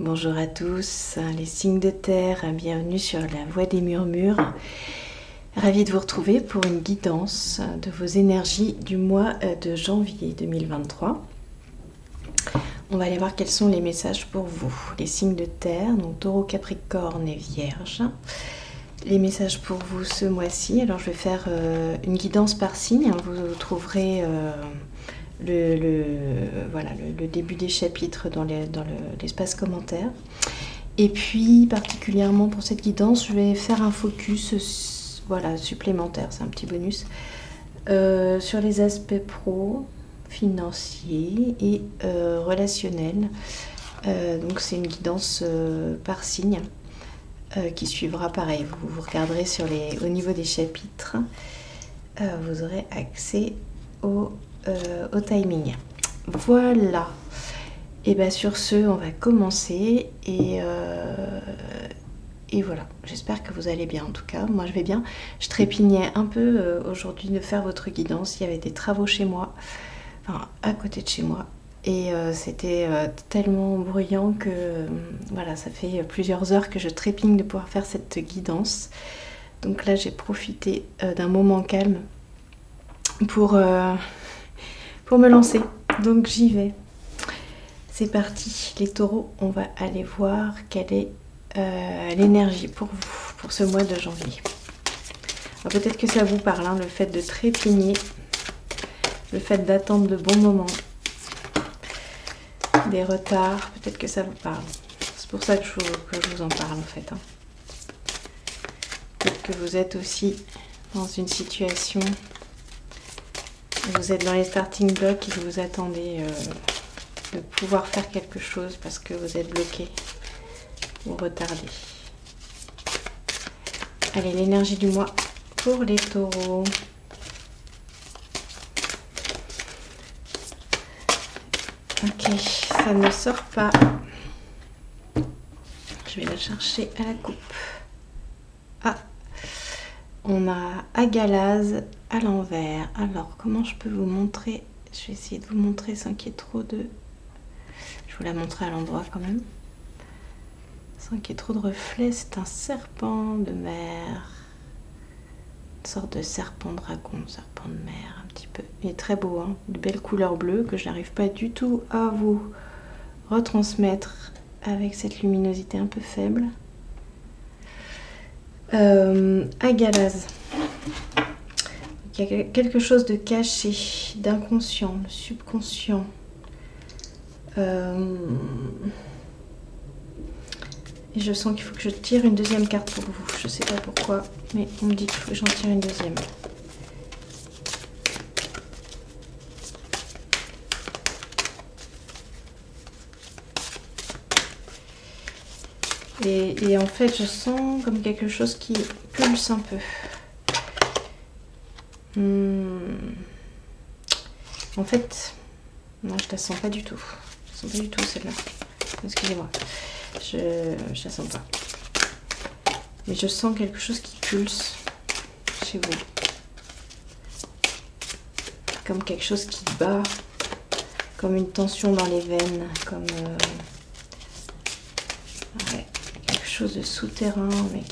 Bonjour à tous, les signes de terre, bienvenue sur la voie des murmures. Ravie de vous retrouver pour une guidance de vos énergies du mois de janvier 2023. On va aller voir quels sont les messages pour vous. Les signes de terre, donc Taureau, Capricorne et Vierge. Les messages pour vous ce mois-ci. Alors je vais faire une guidance par signe. Vous trouverez le début des chapitres dans l'espace commentaire. Et puis particulièrement pour cette guidance, je vais faire un focus supplémentaire, c'est un petit bonus, sur les aspects pro, financiers et relationnels. Donc c'est une guidance par signe qui suivra pareil. Vous regarderez au niveau des chapitres, vous aurez accès au timing. Voilà. Et bien sur ce, on va commencer et voilà. J'espère que vous allez bien en tout cas. Moi je vais bien. Je trépignais un peu aujourd'hui de faire votre guidance. Il y avait des travaux chez moi, enfin à côté de chez moi. Et c'était tellement bruyant que voilà, ça fait plusieurs heures que je trépigne de pouvoir faire cette guidance. Donc là j'ai profité d'un moment calme pour me lancer. Donc j'y vais. C'est parti, les taureaux, on va aller voir quelle est l'énergie pour vous, pour ce mois de janvier. Peut-être que ça vous parle, hein, le fait de trépigner, le fait d'attendre de bons moments, des retards, peut-être que ça vous parle. C'est pour ça que je vous en parle en fait. Hein. Peut-être que vous êtes aussi dans une situation où vous êtes dans les starting blocks et que vous attendez de pouvoir faire quelque chose parce que vous êtes bloqué ou retardé. Allez, l'énergie du mois pour les taureaux. Ok, ça ne sort pas. Je vais la chercher à la coupe. Ah, on a Agalaz à l'envers. Alors, comment je peux vous montrer? Je vais essayer de vous montrer sans qu'il y ait trop de... Je vous la montrer à l'endroit quand même. Sans qu'il y ait trop de reflets, c'est un serpent de mer. Une sorte de serpent dragon, serpent de mer un petit peu. Il est très beau, hein, de belles couleurs bleues que je n'arrive pas du tout à vous retransmettre avec cette luminosité un peu faible. Agalaz. Il y a quelque chose de caché, d'inconscient, de subconscient. Et je sens qu'il faut que je tire une deuxième carte pour vous. Je ne sais pas pourquoi, mais on me dit qu'il faut que j'en tire une deuxième. Et en fait, je sens comme quelque chose qui pulse un peu. En fait, non, je la sens pas du tout. Je la sens pas du tout celle-là. Excusez-moi. Je la sens pas. Mais je sens quelque chose qui pulse chez vous. Comme quelque chose qui bat. Comme une tension dans les veines. Comme quelque chose de souterrain, mais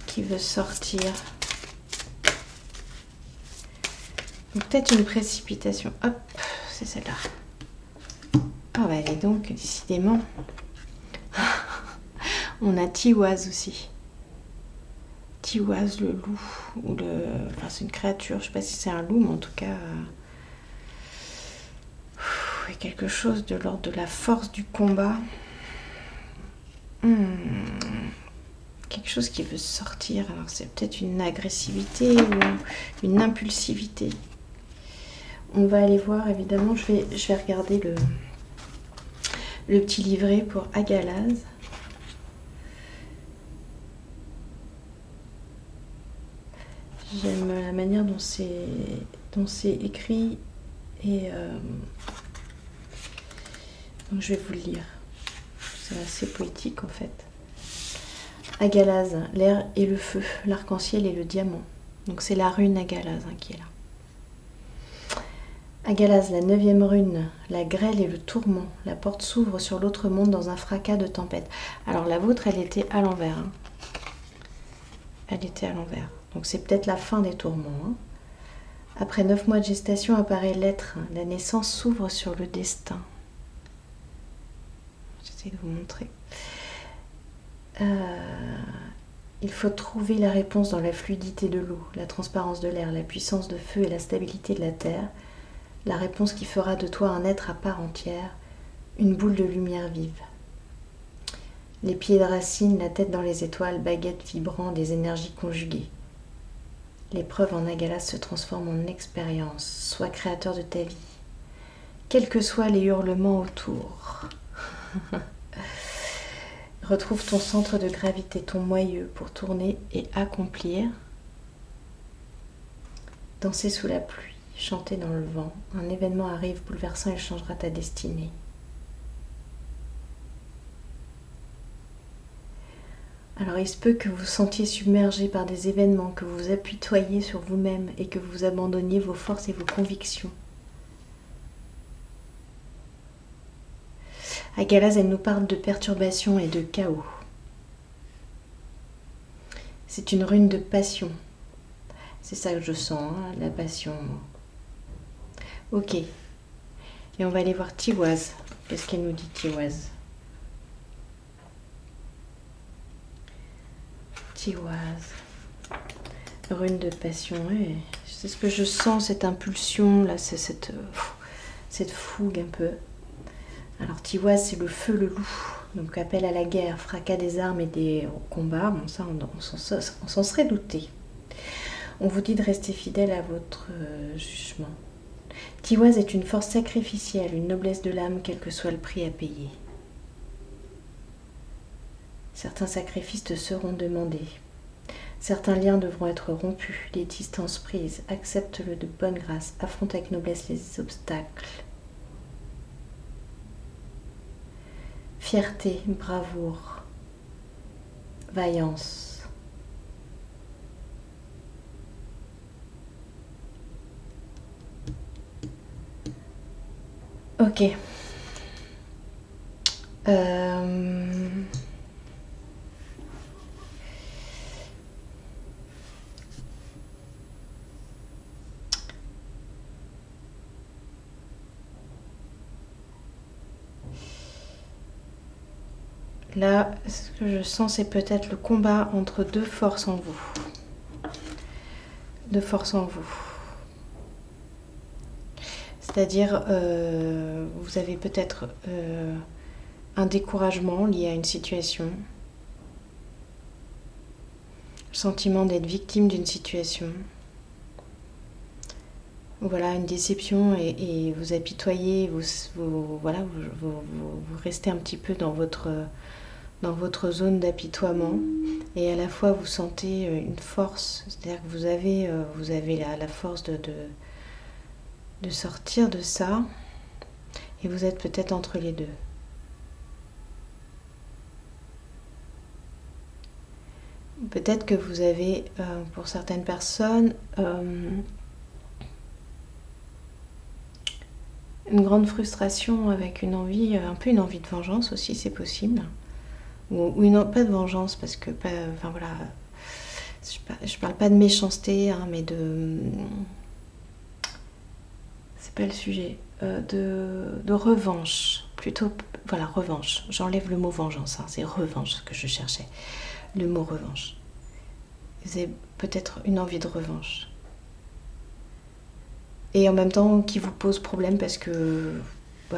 qui veut sortir. Peut-être une précipitation. Hop, c'est celle-là. Ah bah allez donc, décidément. On a Tiwaz aussi. Tiwaz, le loup. Enfin, c'est une créature, je ne sais pas si c'est un loup, mais en tout cas... il y a quelque chose de l'ordre de la force du combat. Quelque chose qui veut sortir. Alors c'est peut-être une agressivité ou une impulsivité. On va aller voir, évidemment, je vais regarder le petit livret pour Agalaz. J'aime la manière dont c'est écrit et donc je vais vous le lire. C'est assez poétique en fait. Agalaz, l'air et le feu, l'arc-en-ciel et le diamant. Donc c'est la rune Agalaz qui est là. Agalaz, la 9e rune, la grêle et le tourment. La porte s'ouvre sur l'autre monde dans un fracas de tempête. Alors la vôtre, elle était à l'envers. Hein. Elle était à l'envers. Donc c'est peut-être la fin des tourments. Hein. Après 9 mois de gestation apparaît l'être. La naissance s'ouvre sur le destin. J'essaie de vous montrer. Il faut trouver la réponse dans la fluidité de l'eau, la transparence de l'air, la puissance de feu et la stabilité de la terre. La réponse qui fera de toi un être à part entière, une boule de lumière vive. Les pieds de racines, la tête dans les étoiles, baguette vibrant des énergies conjuguées. L'épreuve en Agalas se transforme en expérience. Sois créateur de ta vie. Quels que soient les hurlements autour. Retrouve ton centre de gravité, ton moyeu pour tourner et accomplir. Danser sous la pluie, chanter dans le vent. Un événement arrive bouleversant et changera ta destinée. Alors il se peut que vous vous sentiez submergé par des événements, que vous vous apitoyiez sur vous-même et que vous abandonniez vos forces et vos convictions. Agalaz, elle nous parle de perturbation et de chaos. C'est une rune de passion. C'est ça que je sens, hein, la passion. Ok. Et on va aller voir Tiwaz. Qu'est-ce qu'elle nous dit, Tiwaz? Tiwaz. Rune de passion. Oui. C'est ce que je sens, cette impulsion, là, c'est cette fougue un peu. Alors Tiwaz, c'est le feu, le loup, donc appel à la guerre, fracas des armes et des combats. Bon, ça, on s'en serait douté. On vous dit de rester fidèle à votre jugement. Tiwaz est une force sacrificielle, une noblesse de l'âme, quel que soit le prix à payer. Certains sacrifices te seront demandés. Certains liens devront être rompus, les distances prises. Accepte-le de bonne grâce, affronte avec noblesse les obstacles. Fierté, bravoure, vaillance. Ok. Là, ce que je sens, c'est peut-être le combat entre deux forces en vous. Deux forces en vous. C'est-à-dire, vous avez peut-être un découragement lié à une situation. Le sentiment d'être victime d'une situation. Voilà, une déception et vous apitoyez, vous restez un petit peu dans votre zone d'apitoiement et à la fois vous sentez une force, c'est-à-dire que vous avez la force de sortir de ça et vous êtes peut-être entre les deux. Peut-être que vous avez, pour certaines personnes, une grande frustration avec une envie, un peu une envie de vengeance aussi, c'est possible. Ou pas de vengeance, parce que, enfin voilà, je parle pas de méchanceté, hein, mais de... C'est pas le sujet. De revanche, plutôt, voilà, revanche. J'enlève le mot vengeance, hein, c'est revanche ce que je cherchais. Le mot revanche. Vous avez peut-être une envie de revanche. Et en même temps qui vous pose problème parce que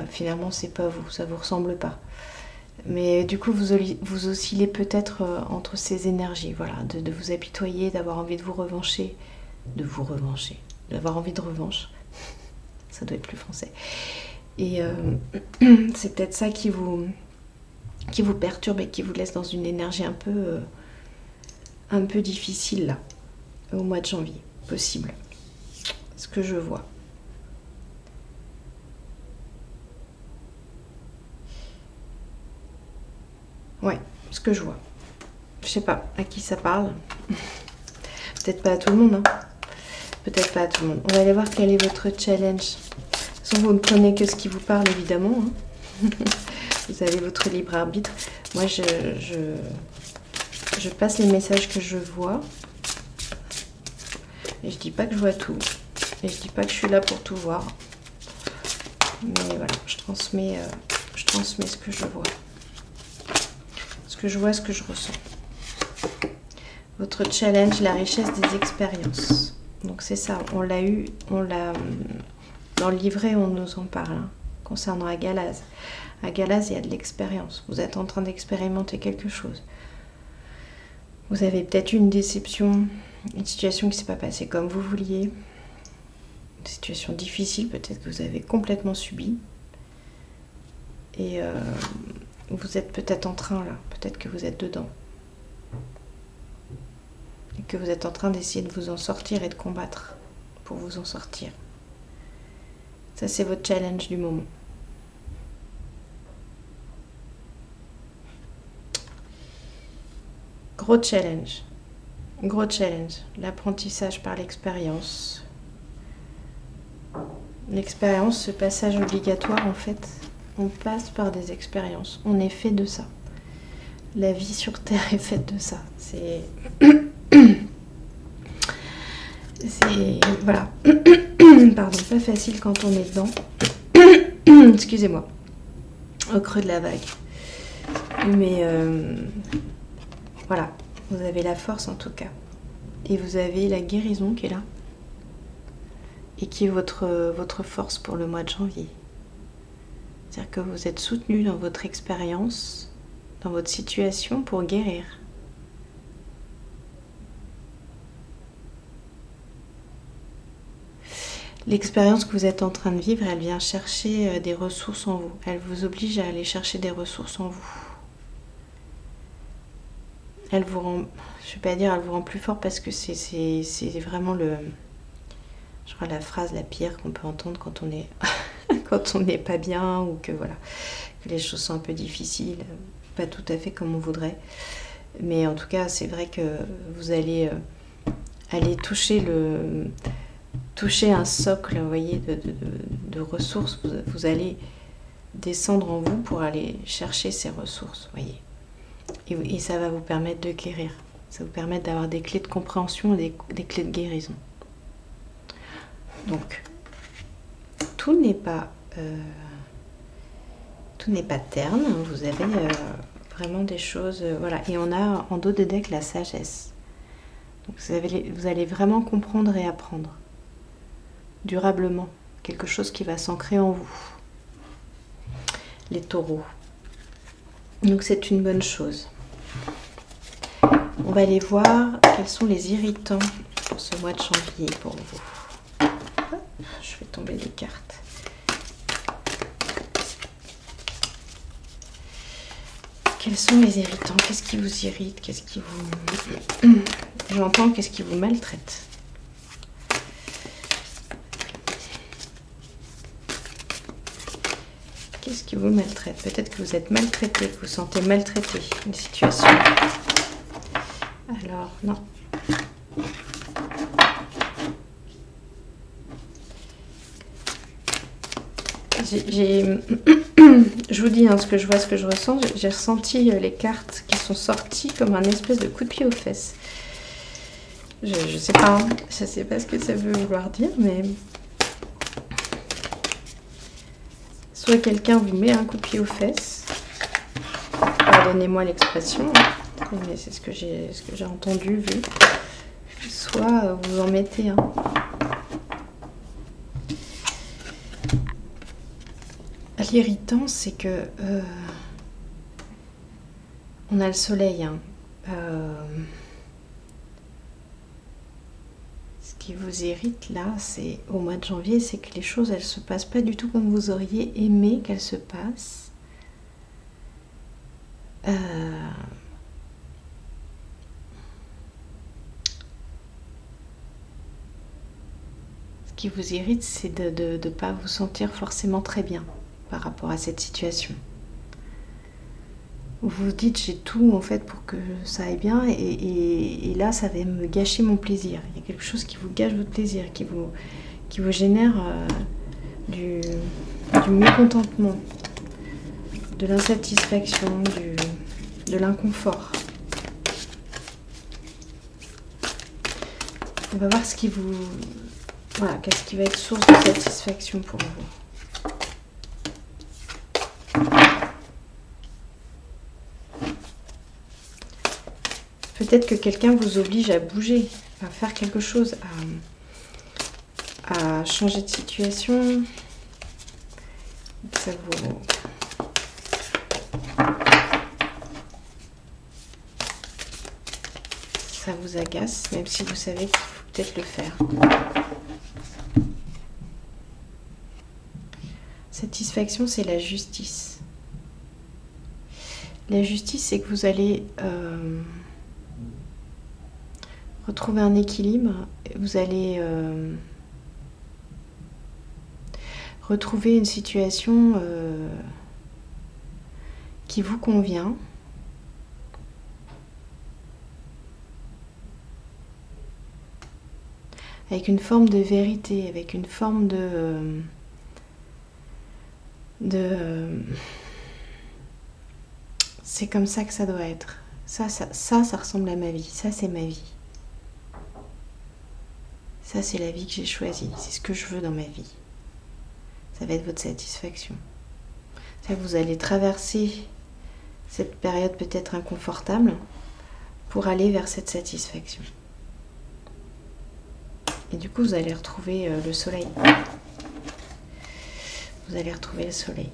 finalement c'est pas vous, ça vous ressemble pas. Mais du coup vous oscillez peut-être entre ces énergies, voilà, de vous apitoyer, d'avoir envie de vous revancher, d'avoir envie de revanche. Ça doit être plus français. Et c'est peut-être ça qui vous perturbe et qui vous laisse dans une énergie un peu difficile là, au mois de janvier, possible. Ce que je vois. Ouais, ce que je vois. Je sais pas à qui ça parle. Peut-être pas à tout le monde. Hein. Peut-être pas à tout le monde. On va aller voir quel est votre challenge. Vous ne prenez que ce qui vous parle, évidemment. Hein. Vous avez votre libre arbitre. Moi, je passe les messages que je vois. Et je dis pas que je vois tout. Et je dis pas que je suis là pour tout voir. Mais voilà, je transmets ce que je vois. Ce que je vois, ce que je ressens. Votre challenge, la richesse des expériences. Donc c'est ça, on l'a eu, dans le livret, on nous en parle, hein, concernant Agalaz. Agalaz, il y a de l'expérience. Vous êtes en train d'expérimenter quelque chose. Vous avez peut-être eu une déception, une situation qui ne s'est pas passée comme vous vouliez. Une situation difficile, peut-être que vous avez complètement subi. Et vous êtes peut-être en train, là, peut-être que vous êtes dedans. Et que vous êtes en train d'essayer de vous en sortir et de combattre pour vous en sortir. Ça, c'est votre challenge du moment. Gros challenge. Gros challenge. L'apprentissage par l'expérience. L'expérience, ce passage obligatoire, en fait, on passe par des expériences. On est fait de ça. La vie sur Terre est faite de ça. C'est... Voilà. Pardon, pas facile quand on est dedans. Excusez-moi. Au creux de la vague. Mais voilà. Vous avez la force en tout cas. Et vous avez la guérison qui est là. Et qui est votre force pour le mois de janvier. C'est-à-dire que vous êtes soutenu dans votre expérience, dans votre situation pour guérir. L'expérience que vous êtes en train de vivre, elle vient chercher des ressources en vous. Elle vous oblige à aller chercher des ressources en vous. Elle vous rend, je ne vais pas dire elle vous rend plus fort parce que c'est vraiment je crois la phrase la pire qu'on peut entendre quand on est quand on n'est pas bien ou que voilà, que les choses sont un peu difficiles, pas tout à fait comme on voudrait. Mais en tout cas, c'est vrai que vous allez aller toucher un socle, vous voyez, de ressources. Vous allez descendre en vous pour aller chercher ces ressources, vous voyez. Et ça va vous permettre de guérir. Ça va vous permettre d'avoir des clés de compréhension et des clés de guérison. Donc, tout n'est pas terne. Vous avez vraiment des choses... voilà. Et on a en dos de deck la sagesse. Donc vous allez vraiment comprendre et apprendre. Durablement. Quelque chose qui va s'ancrer en vous. Les taureaux. Donc c'est une bonne chose. On va aller voir quels sont les irritants pour ce mois de janvier pour vous. Je fais tomber les cartes. Quels sont les irritants? Qu'est-ce qui vous irrite? Qu'est-ce qui vous... J'entends qu'est-ce qui vous maltraite. Qu'est-ce qui vous maltraite? Peut-être que vous êtes maltraité, que vous sentez maltraité une situation. Alors, non. Je vous dis hein, ce que je vois, ce que je ressens. J'ai ressenti les cartes qui sont sorties comme un espèce de coup de pied aux fesses. Je sais pas, hein, je sais pas ce que ça veut vouloir dire, mais soit quelqu'un vous met un coup de pied aux fesses. Pardonnez-moi l'expression, hein, mais c'est ce que j'ai entendu, vu. Soit vous en mettez un. L'irritant, c'est que on a le soleil. Hein. Ce qui vous irrite là, c'est au mois de janvier, c'est que les choses, elles se passent pas du tout comme vous auriez aimé qu'elles se passent. Ce qui vous irrite, c'est de ne pas vous sentir forcément très bien par rapport à cette situation. Vous vous dites, j'ai tout en fait pour que ça aille bien et là, ça va me gâcher mon plaisir. Il y a quelque chose qui vous gâche votre plaisir, qui vous génère du mécontentement, de l'insatisfaction, de l'inconfort. On va voir ce qui vous... Voilà, qu'est-ce qui va être source de satisfaction pour vous. Peut-être que quelqu'un vous oblige à bouger, à faire quelque chose, à changer de situation. Ça vous agace, même si vous savez qu'il faut peut-être le faire. Satisfaction, c'est la justice. La justice, c'est que vous allez retrouver un équilibre. Vous allez retrouver une situation qui vous convient. Avec une forme de vérité, avec une forme c'est comme ça que ça doit être. Ça ressemble à ma vie. Ça, c'est ma vie. Ça, c'est la vie que j'ai choisie. C'est ce que je veux dans ma vie. Ça va être votre satisfaction. Ça, vous allez traverser cette période peut-être inconfortable pour aller vers cette satisfaction. Et du coup, vous allez retrouver le soleil. Vous allez retrouver le soleil.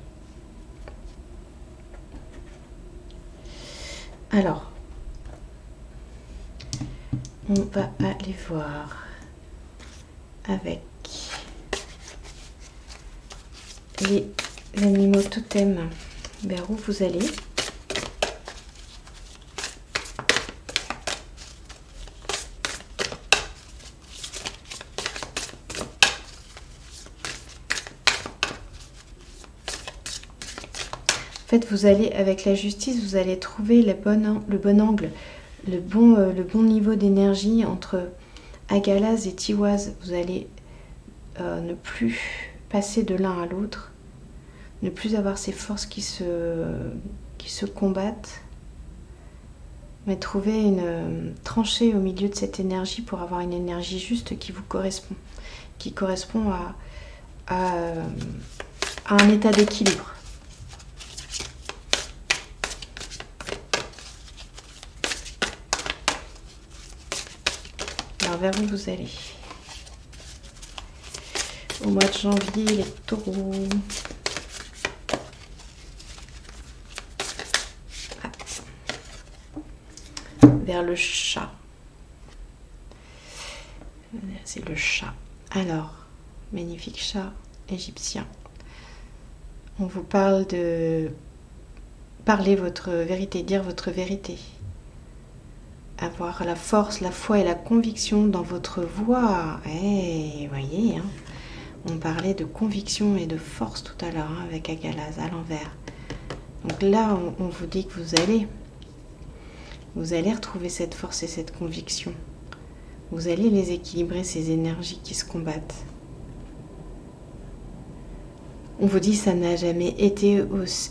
Alors, on va aller voir avec les animaux totems vers où vous allez. En fait, vous allez, avec la justice, vous allez trouver le bon angle, le bon niveau d'énergie entre Agalaz et Tiwaz. Vous allez ne plus passer de l'un à l'autre, ne plus avoir ces forces qui se combattent, mais trouver une tranchée au milieu de cette énergie pour avoir une énergie juste qui vous correspond, qui correspond à un état d'équilibre. Alors, vers où vous allez? Au mois de janvier, les taureaux. Ah. Vers le chat. C'est le chat. Alors, magnifique chat égyptien. On vous parle de parler votre vérité, dire votre vérité. Avoir la force, la foi et la conviction dans votre voix. Vous voyez, hein, on parlait de conviction et de force tout à l'heure, hein, avec Agalaz à l'envers. Donc là, on vous dit que vous allez retrouver cette force et cette conviction. Vous allez les équilibrer, ces énergies qui se combattent. On vous dit que ça n'a jamais été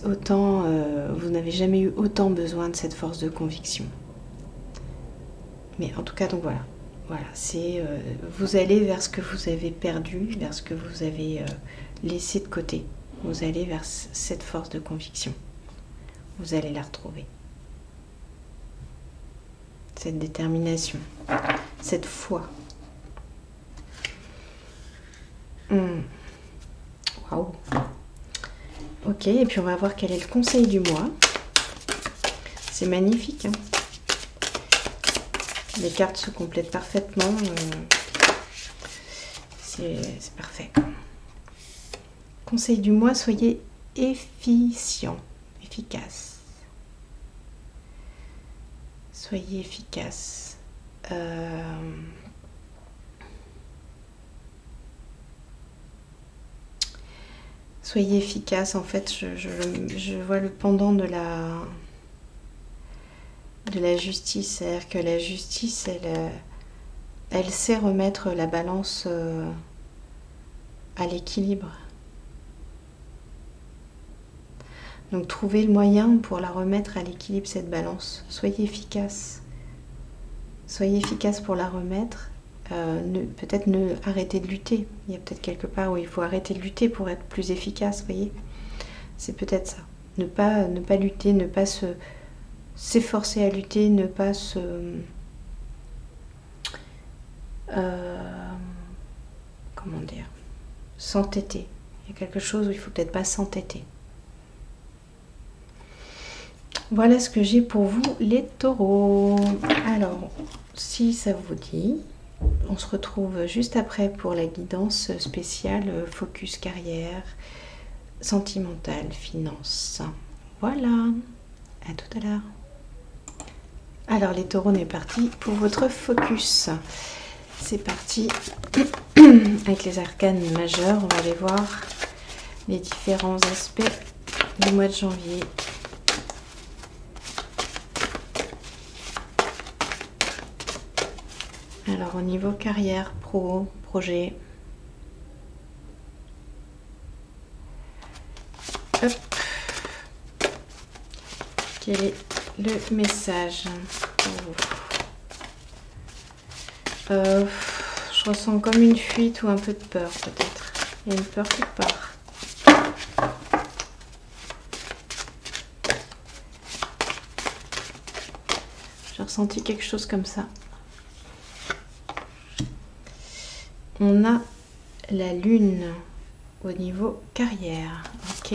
autant, vous n'avez jamais eu autant besoin de cette force de conviction. Mais en tout cas, donc voilà, c'est vous allez vers ce que vous avez perdu, vers ce que vous avez laissé de côté. Vous allez vers cette force de conviction. Vous allez la retrouver. Cette détermination, cette foi. Waouh. Ok, et puis on va voir quel est le conseil du mois. C'est magnifique, hein. Les cartes se complètent parfaitement. C'est parfait. Conseil du mois, soyez efficient, efficace. Soyez efficace. Soyez efficace. En fait, je vois le pendant de la justice. C'est-à-dire que la justice, elle sait remettre la balance à l'équilibre. Donc trouvez le moyen pour la remettre à l'équilibre, cette balance. Soyez efficace. Soyez efficace pour la remettre. Peut-être ne arrêter de lutter. Il y a peut-être quelque part où il faut arrêter de lutter pour être plus efficace, voyez. C'est peut-être ça. Ne pas lutter, ne pas s'efforcer à lutter, ne pas se... comment dire, s'entêter. Il y a quelque chose où il ne faut peut-être pas s'entêter. Voilà ce que j'ai pour vous, les taureaux. Alors, si ça vous dit, on se retrouve juste après pour la guidance spéciale focus carrière, sentimentale, finance. Voilà, à tout à l'heure. Alors les taureaux, on est parti pour votre focus. C'est parti avec les arcanes majeurs. On va aller voir les différents aspects du mois de janvier. Alors au niveau carrière, pro, projet. Hop. Quel est le message pour vous? Je ressens comme une fuite ou un peu de peur peut-être. Il y a une peur quelque part. J'ai ressenti quelque chose comme ça. On a la lune au niveau carrière. Ok.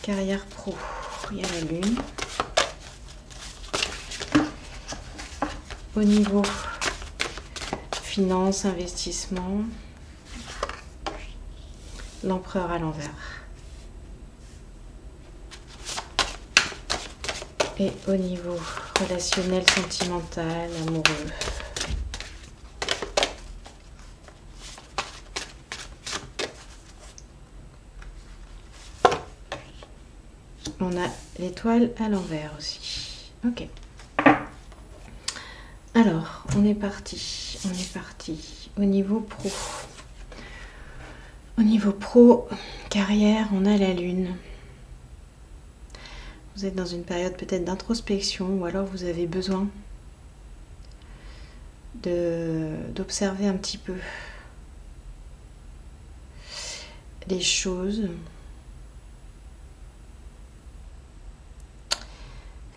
Carrière pro. Il y a la lune. Au niveau finance, investissement, l'empereur à l'envers. Et au niveau relationnel, sentimental, amoureux. On a l'étoile à l'envers aussi. Ok. Alors, on est parti. Au niveau pro. Au niveau pro, carrière, on a la lune. Vous êtes dans une période peut-être d'introspection ou alors vous avez besoin d'observer un petit peu les choses.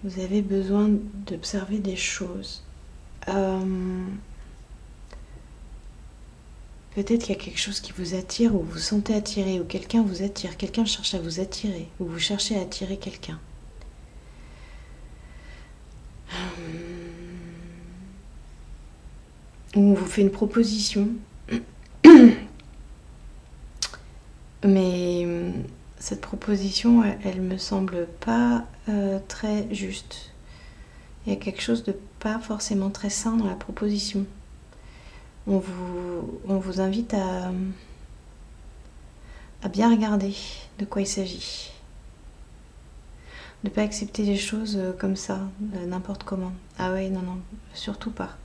Vous avez besoin d'observer des choses. Peut-être qu'il y a quelque chose qui vous attire ou vous vous sentez attiré ou quelqu'un vous attire, quelqu'un cherche à vous attirer ou vous cherchez à attirer quelqu'un. Ou on vous fait une proposition. Mais cette proposition, elle me semble pas très juste. Il y a quelque chose de pas forcément très sain dans la proposition. On vous invite à bien regarder de quoi il s'agit. Ne pas accepter les choses comme ça, n'importe comment. Ah ouais, non, non, surtout pas.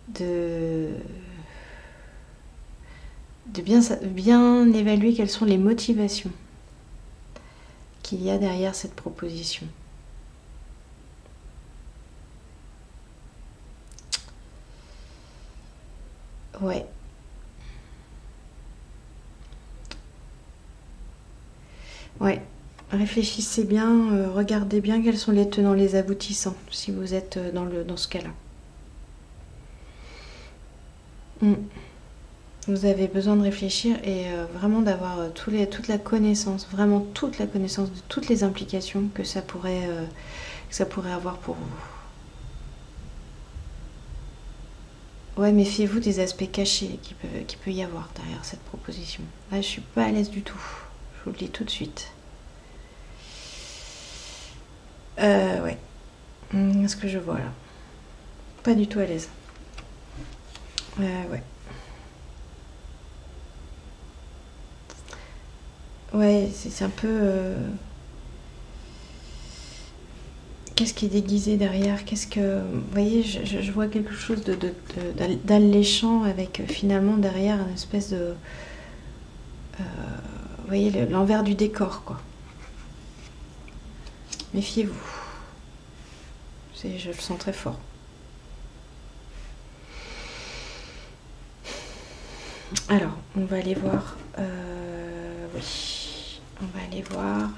De bien évaluer quelles sont les motivations qu'il y a derrière cette proposition. Ouais. Ouais. Réfléchissez bien, regardez bien quels sont les tenants, les aboutissants, si vous êtes dans ce cas-là. Vous avez besoin de réfléchir et vraiment d'avoir toute la connaissance, vraiment toute la connaissance de toutes les implications que ça pourrait avoir pour vous. Ouais, méfiez-vous des aspects cachés qu'il peut y avoir derrière cette proposition. Là, je suis pas à l'aise du tout. Je vous le dis tout de suite. Ouais. Ce que je vois là. Pas du tout à l'aise. Ouais. Ouais, c'est un peu... Qu'est-ce qui est déguisé derrière? Qu'est-ce que... Vous voyez, je vois quelque chose d'alléchant avec finalement derrière une espèce de... Vous voyez l'envers du décor, quoi. Méfiez-vous. Je le sens très fort. Alors, on va aller voir. Oui, on va aller voir.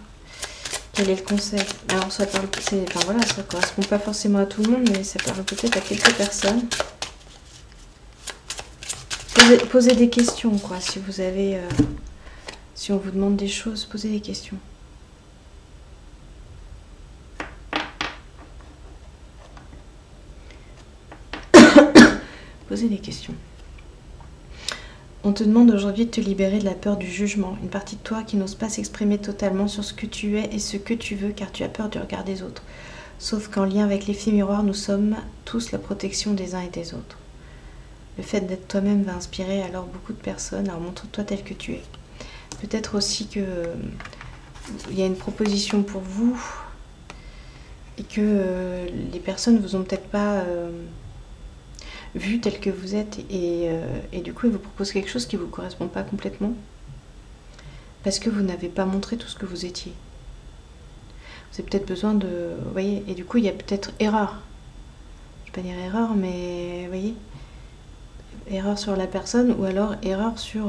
Quel est le conseil? Alors, ça parle. Enfin voilà, ça correspond pas forcément à tout le monde, mais ça parle peut-être à quelques personnes. Posez des questions, quoi. Si vous avez, si on vous demande des choses, posez des questions. Posez des questions. On te demande aujourd'hui de te libérer de la peur du jugement, une partie de toi qui n'ose pas s'exprimer totalement sur ce que tu es et ce que tu veux car tu as peur du regard des autres. Sauf qu'en lien avec l'effet miroir, nous sommes tous la protection des uns et des autres. Le fait d'être toi-même va inspirer alors beaucoup de personnes. Alors montre-toi tel que tu es. Peut-être aussi que il y a une proposition pour vous et que les personnes vous ont peut-être pas vu tel que vous êtes et du coup ils vous proposent quelque chose qui ne vous correspond pas complètement parce que vous n'avez pas montré tout ce que vous étiez. Vous avez peut-être besoin de... Vous voyez, et du coup il y a peut-être erreur. Je ne vais pas dire erreur, mais vous voyez, erreur sur la personne ou alors erreur sur...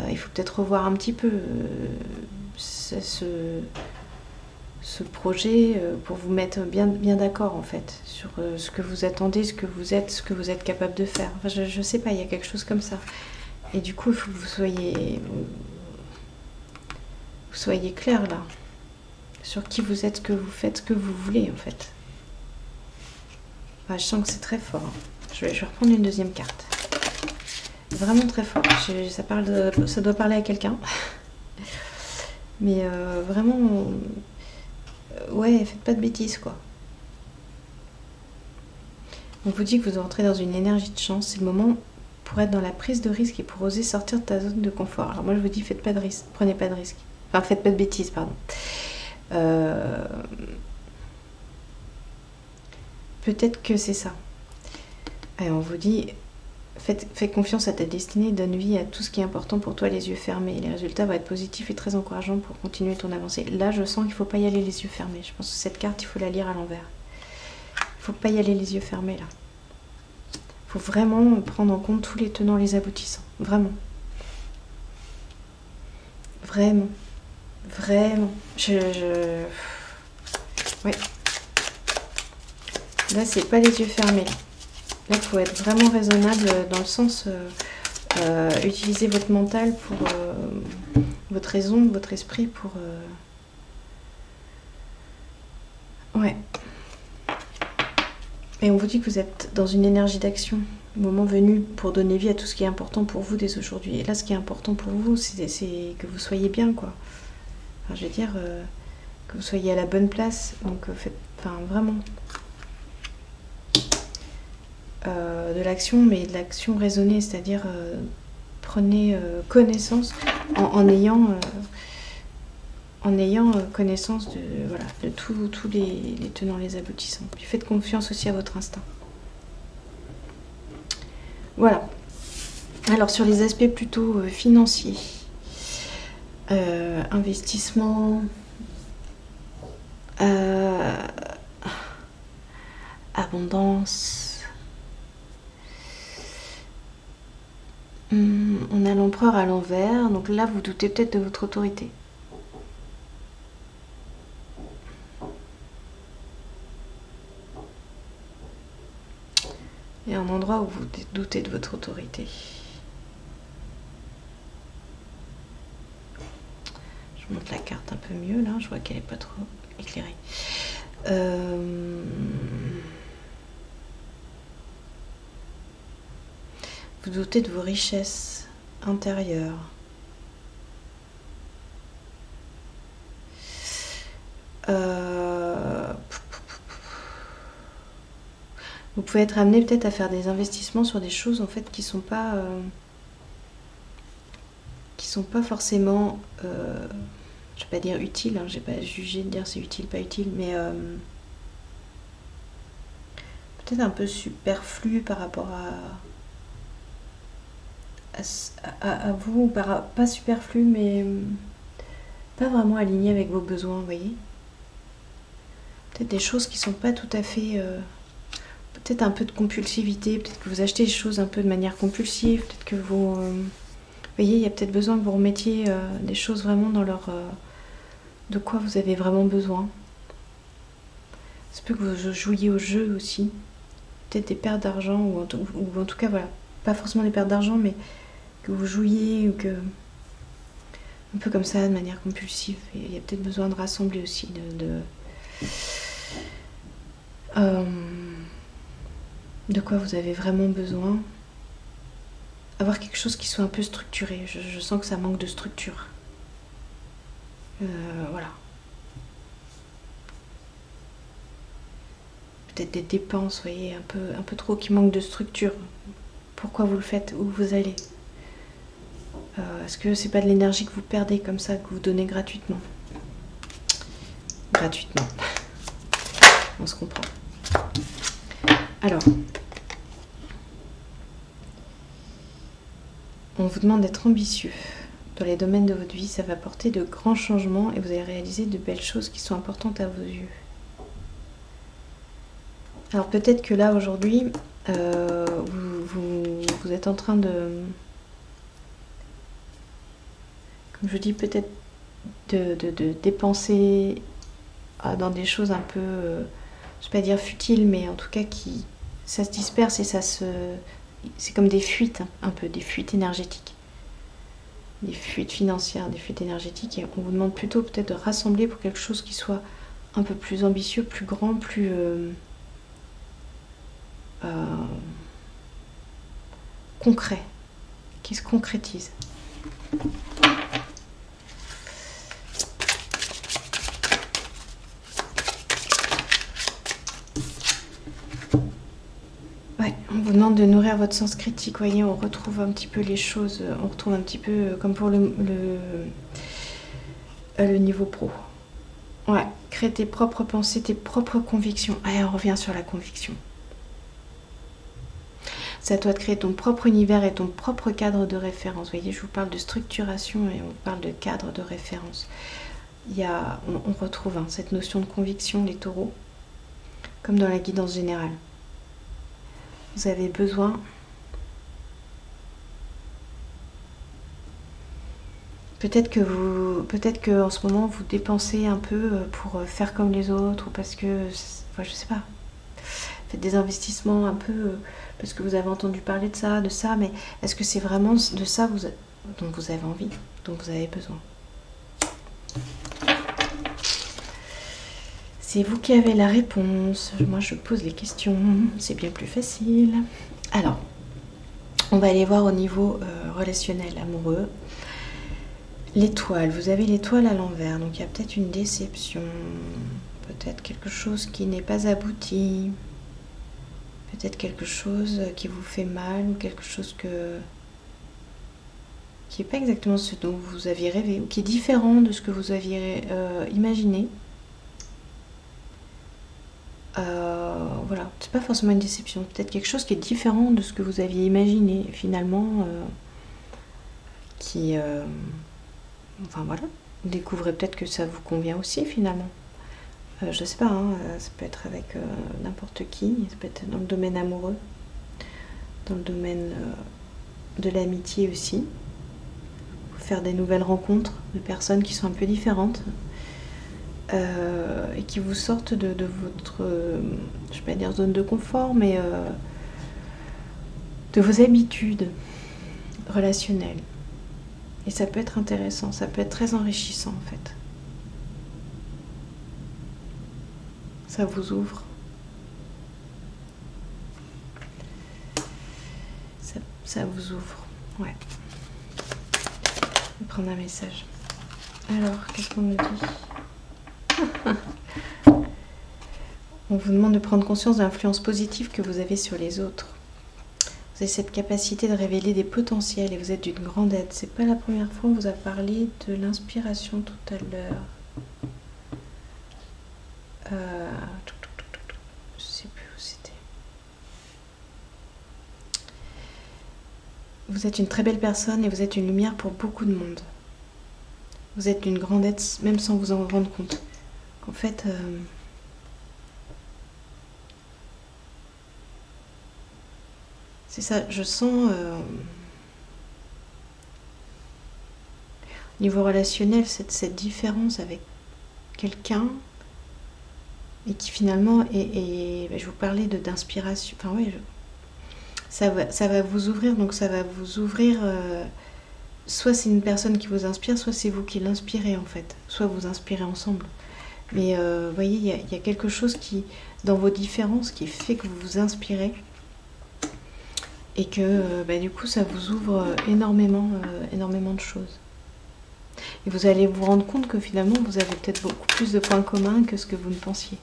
il faut peut-être revoir un petit peu ce projet pour vous mettre bien d'accord en fait sur ce que vous attendez, ce que vous êtes capable de faire. Enfin, je sais pas, il y a quelque chose comme ça. Et du coup, il faut que vous soyez clair là sur qui vous êtes, ce que vous faites, ce que vous voulez en fait. Enfin, je sens que c'est très fort. Je vais reprendre une deuxième carte. Vraiment très fort. Ça doit parler à quelqu'un. Mais vraiment... ouais, faites pas de bêtises, quoi. On vous dit que vous entrez dans une énergie de chance. C'est le moment pour être dans la prise de risque et pour oser sortir de ta zone de confort. Alors moi, je vous dis, faites pas de risque. Prenez pas de risque. Enfin, faites pas de bêtises, pardon. Peut-être que c'est ça. Et on vous dit, fais confiance à ta destinée, donne vie à tout ce qui est important pour toi, les yeux fermés. Les résultats vont être positifs et très encourageants pour continuer ton avancée. Là, je sens qu'il ne faut pas y aller les yeux fermés. Je pense que cette carte, il faut la lire à l'envers. Il ne faut pas y aller les yeux fermés, là. Il faut vraiment prendre en compte tous les tenants, les aboutissants. Vraiment. Vraiment. Vraiment. Ouais. Là, c'est pas les yeux fermés. Là, il faut être vraiment raisonnable dans le sens... utiliser votre mental pour... votre raison, votre esprit pour... Ouais. Et on vous dit que vous êtes dans une énergie d'action, moment venu pour donner vie à tout ce qui est important pour vous dès aujourd'hui. Et là, ce qui est important pour vous, c'est que vous soyez bien, quoi. Enfin, je veux dire, que vous soyez à la bonne place. Donc, faites... Enfin, vraiment... de l'action, mais de l'action raisonnée, c'est-à-dire prenez connaissance en ayant connaissance de, voilà, de tous les tenants, les aboutissants. Puis faites confiance aussi à votre instinct. Voilà. Alors sur les aspects plutôt financiers, investissement, abondance. On a l'empereur à l'envers, donc là vous doutez peut-être de votre autorité. Il y a un endroit où vous doutez de votre autorité. Je monte la carte un peu mieux là, je vois qu'elle n'est pas trop éclairée. Vous doutez de vos richesses intérieures. Vous pouvez être amené peut-être à faire des investissements sur des choses en fait qui sont pas forcément, je vais pas dire utiles, hein, je vais pas juger de dire c'est utile, pas utile, mais peut-être un peu superflu par rapport à vous, pas superflu, mais pas vraiment aligné avec vos besoins, vous voyez. Peut-être des choses qui sont pas tout à fait... peut-être un peu de compulsivité, peut-être que vous achetez les choses un peu de manière compulsive, peut-être que vous... vous voyez, il y a peut-être besoin que vous remettiez des choses vraiment dans leur... de quoi vous avez vraiment besoin. Ça peut que vous jouiez au jeu aussi. Peut-être des pertes d'argent, ou en tout cas, voilà. Pas forcément des pertes d'argent, mais que vous jouiez, ou que... un peu comme ça, de manière compulsive. Et il y a peut-être besoin de rassembler aussi, de quoi vous avez vraiment besoin. Avoir quelque chose qui soit un peu structuré. Je sens que ça manque de structure. Voilà. Peut-être des dépenses, vous voyez, un peu trop, qui manquent de structure. Pourquoi vous le faites? Où vous allez? Est-ce que c'est pas de l'énergie que vous perdez comme ça, que vous donnez gratuitement? Gratuitement. On se comprend. Alors, on vous demande d'être ambitieux. Dans les domaines de votre vie, ça va apporter de grands changements et vous allez réaliser de belles choses qui sont importantes à vos yeux. Alors peut-être que là, aujourd'hui, vous êtes en train de... Comme je dis, peut-être de dépenser dans des choses un peu... je ne vais pas dire futiles, mais en tout cas, ça se disperse et ça se... C'est comme des fuites, un peu, des fuites énergétiques. Des fuites financières, des fuites énergétiques. Et on vous demande plutôt peut-être de rassembler pour quelque chose qui soit un peu plus ambitieux, plus grand, plus... concret, qui se concrétise. Ouais, on vous demande de nourrir votre sens critique, voyez, on retrouve un petit peu les choses, on retrouve un petit peu comme pour le niveau pro. Ouais, créer tes propres pensées, tes propres convictions. Allez, on revient sur la conviction. C'est à toi de créer ton propre univers et ton propre cadre de référence. Vous voyez, je vous parle de structuration et on parle de cadre de référence. On retrouve cette notion de conviction, les taureaux, comme dans la guidance générale. Vous avez besoin peut-être que en ce moment vous dépensez un peu pour faire comme les autres ou parce que, enfin, je sais pas, faites des investissements un peu parce que vous avez entendu parler de ça, mais est-ce que c'est vraiment de ça dont vous avez envie, dont vous avez besoin? C'est vous qui avez la réponse. Moi, je pose les questions. C'est bien plus facile. Alors, on va aller voir au niveau relationnel, amoureux. L'étoile. Vous avez l'étoile à l'envers. Donc, il y a peut-être une déception. Peut-être quelque chose qui n'est pas abouti. Peut-être quelque chose qui vous fait mal ou quelque chose qui n'est pas exactement ce dont vous aviez rêvé ou qui est différent de ce que vous aviez imaginé. Voilà, c'est pas forcément une déception, peut-être quelque chose qui est différent de ce que vous aviez imaginé finalement, enfin voilà, vous découvrez peut-être que ça vous convient aussi finalement. Je sais pas, hein, ça peut être avec n'importe qui, ça peut être dans le domaine amoureux, dans le domaine de l'amitié aussi. Faire des nouvelles rencontres de personnes qui sont un peu différentes. Et qui vous sortent de votre, je vais pas dire zone de confort, mais de vos habitudes relationnelles. Et ça peut être intéressant, ça peut être très enrichissant en fait. Ça vous ouvre. Ça vous ouvre, ouais. Je vais prendre un message. Alors, qu'est-ce qu'on me dit ? On vous demande de prendre conscience de l'influence positive que vous avez sur les autres. Vous avez cette capacité de révéler des potentiels et vous êtes d'une grande aide. C'est pas la première fois qu'on vous a parlé de l'inspiration tout à l'heure. Je sais plus où c'était. Vous êtes une très belle personne et vous êtes une lumière pour beaucoup de monde. Vous êtes d'une grande aide, même sans vous en rendre compte. En fait, c'est ça, je sens, au niveau relationnel, cette différence avec quelqu'un et qui finalement je vous parlais d'inspiration, enfin oui, ça va vous ouvrir, donc ça va vous ouvrir, soit c'est une personne qui vous inspire, soit c'est vous qui l'inspirez en fait, soit vous inspirez ensemble. Mais vous voyez, il y a quelque chose qui, dans vos différences, qui fait que vous vous inspirez et que du coup ça vous ouvre énormément de choses. Et vous allez vous rendre compte que finalement vous avez peut-être beaucoup plus de points communs que ce que vous ne pensiez.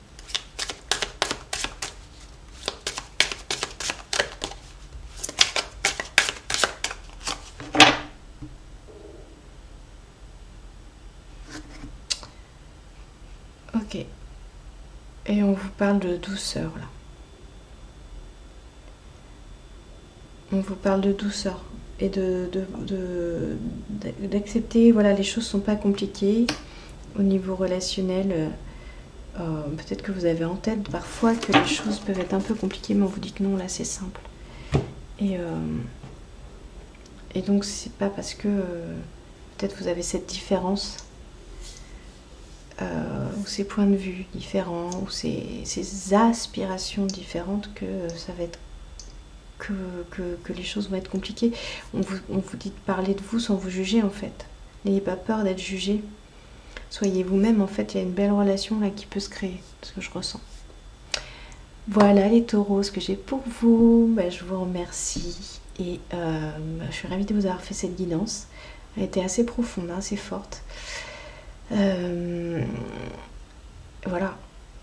Ok. Et on vous parle de douceur là. On vous parle de douceur et d'accepter, voilà, les choses ne sont pas compliquées au niveau relationnel. Peut-être que vous avez en tête parfois que les choses peuvent être un peu compliquées, mais on vous dit que non, là c'est simple. Et donc c'est pas parce que peut-être vous avez cette différence ou ces points de vue différents ou ces aspirations différentes que ça va être que les choses vont être compliquées. On vous dit de parler de vous sans vous juger en fait. N'ayez pas peur d'être jugé. Soyez vous-même, en fait, il y a une belle relation là qui peut se créer, ce que je ressens. Voilà les taureaux, ce que j'ai pour vous. Je vous remercie et je suis ravie de vous avoir fait cette guidance. Elle était assez profonde, assez forte. Voilà.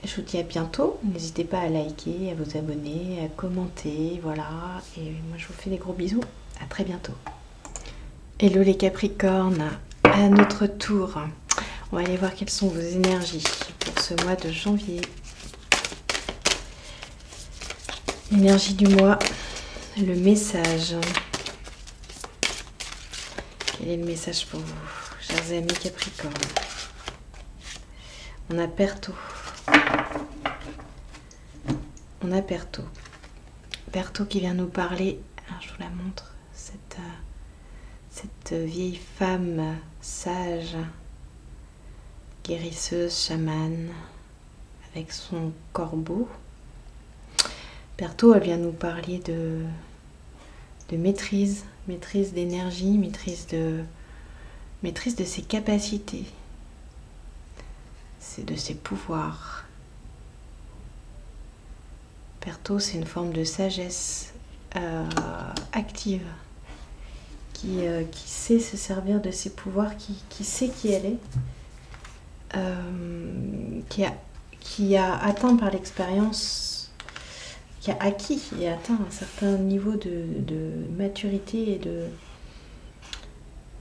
Je vous dis à bientôt. N'hésitez pas à liker, à vous abonner, à commenter. Voilà. Et moi, je vous fais des gros bisous. À très bientôt. Hello les Capricornes. À notre tour, on va aller voir quelles sont vos énergies pour ce mois de janvier. L'énergie du mois, le message. Quel est le message pour vous, chers amis Capricornes? On a Perto. On a Perto. Perto qui vient nous parler. Alors je vous la montre. Cette vieille femme sage, guérisseuse, chamane, avec son corbeau. Perto, elle vient nous parler de maîtrise d'énergie, maîtrise de ses capacités, de ses pouvoirs. Perto, c'est une forme de sagesse active, qui sait se servir de ses pouvoirs, qui sait qui elle est, qui a atteint par l'expérience, qui a acquis et atteint un certain niveau de maturité et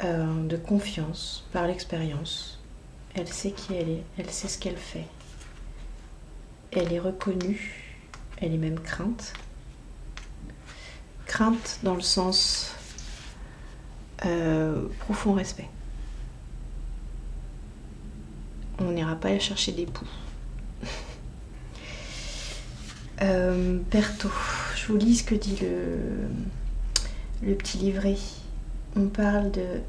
de confiance par l'expérience. Elle sait qui elle est, elle sait ce qu'elle fait. Elle est reconnue, elle est même crainte. Crainte dans le sens profond respect. On n'ira pas aller chercher des poux. Perto, je vous lis ce que dit le petit livret. On parle de...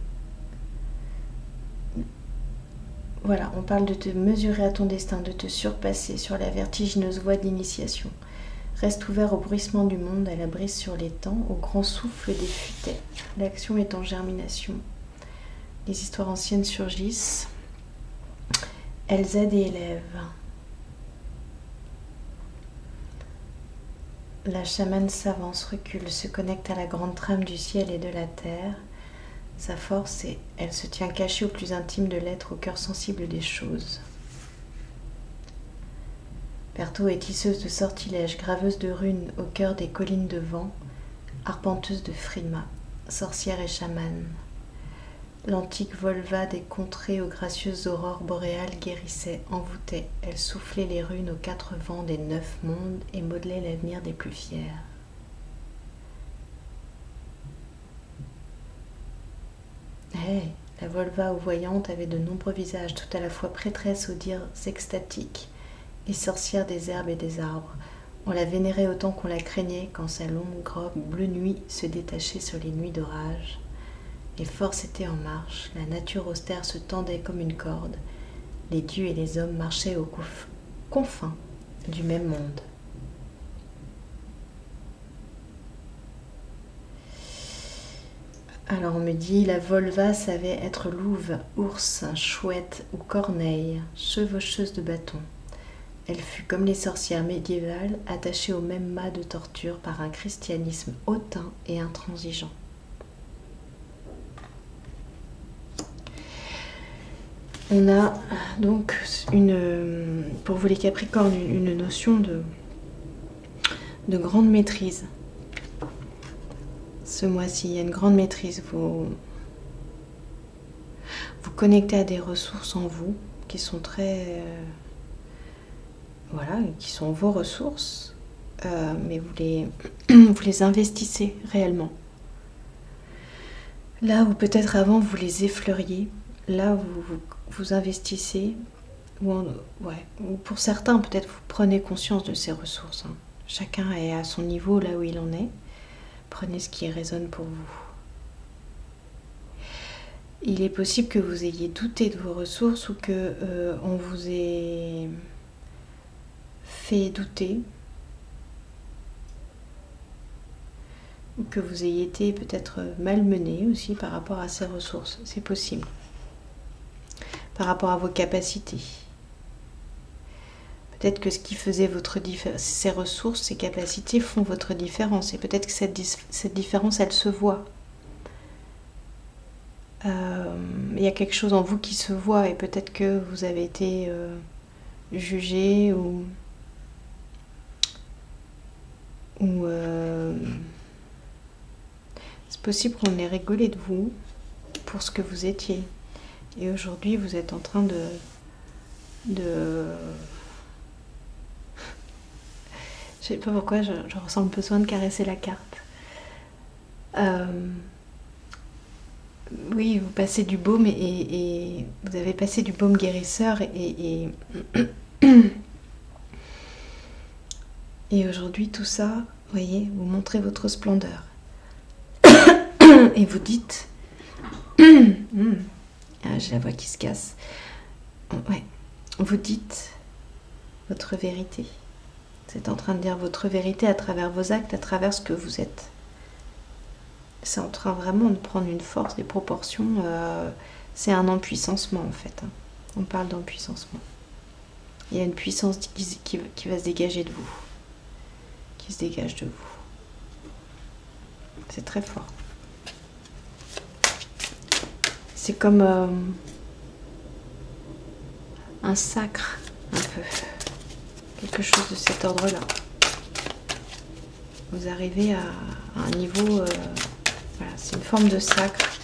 Voilà, on parle de te mesurer à ton destin, de te surpasser sur la vertigineuse voie d'initiation. Reste ouvert au bruissement du monde, à la brise sur les temps, au grand souffle des futaies. L'action est en germination. Les histoires anciennes surgissent. Elles aident et élèvent. La chamane s'avance, recule, se connecte à la grande trame du ciel et de la terre. Sa force, elle se tient cachée au plus intime de l'être, au cœur sensible des choses. Perto est tisseuse de sortilèges, graveuse de runes au cœur des collines de vent, arpenteuse de frimas, sorcière et chamane. L'antique Volva des contrées aux gracieuses aurores boréales guérissait, envoûtait. Elle soufflait les runes aux quatre vents des 9 mondes et modelait l'avenir des plus fiers. Ouais, la Volva ou voyante avait de nombreux visages, tout à la fois prêtresse aux dires extatiques et sorcière des herbes et des arbres. On la vénérait autant qu'on la craignait quand sa longue robe bleu nuit se détachait sur les nuits d'orage. Les forces étaient en marche, la nature austère se tendait comme une corde. Les dieux et les hommes marchaient aux confins du même monde. Alors on me dit, la Volva savait être louve, ours, chouette ou corneille, chevaucheuse de bâton. Elle fut, comme les sorcières médiévales, attachée au même mât de torture par un christianisme hautain et intransigeant. On a donc, pour vous les Capricornes, une notion de grande maîtrise. Ce mois-ci, il y a une grande maîtrise. Vous connectez à des ressources en vous qui sont très... voilà, qui sont vos ressources, mais vous les investissez réellement. Là où peut-être avant vous les effleuriez, là vous investissez, ou pour certains peut-être vous prenez conscience de ces ressources. Hein. Chacun est à son niveau là où il en est. Prenez ce qui résonne pour vous. Il est possible que vous ayez douté de vos ressources ou que on vous ait fait douter, ou que vous ayez été peut-être malmené aussi par rapport à ces ressources. C'est possible. Par rapport à vos capacités. Peut-être que ce qui faisait ces ressources, ces capacités font votre différence. Et peut-être que cette différence, elle se voit. Il y a quelque chose en vous qui se voit et peut-être que vous avez été jugé ou c'est possible qu'on ait rigolé de vous pour ce que vous étiez. Et aujourd'hui, vous êtes en train de je sais pas pourquoi, je ressens le besoin de caresser la carte. Oui, vous passez du baume et vous avez passé du baume guérisseur et aujourd'hui, tout ça, vous voyez, vous montrez votre splendeur. Et vous dites... Ah, j'ai la voix qui se casse. Ouais. Vous dites votre vérité. Vous êtes en train de dire votre vérité à travers vos actes, à travers ce que vous êtes. C'est en train vraiment de prendre une force, des proportions. C'est un empuissancement en fait. Hein. On parle d'empuissancement. Il y a une puissance qui va se dégager de vous. Qui se dégage de vous. C'est très fort. C'est comme un sacre, un peu. Quelque chose de cet ordre-là. Vous arrivez à un niveau... voilà, c'est une forme de sacre,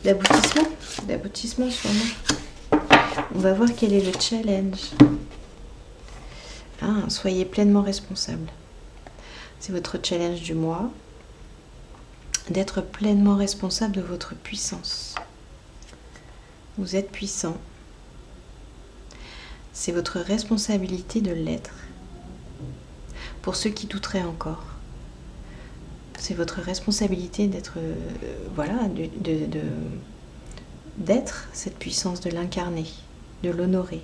d'aboutissement sûrement. On va voir quel est le challenge. Ah, soyez pleinement responsable. C'est votre challenge du mois. D'être pleinement responsable de votre puissance. Vous êtes puissant. C'est votre responsabilité de l'être. Pour ceux qui douteraient encore, c'est votre responsabilité d'être, voilà, d'être cette puissance, de l'incarner, de l'honorer.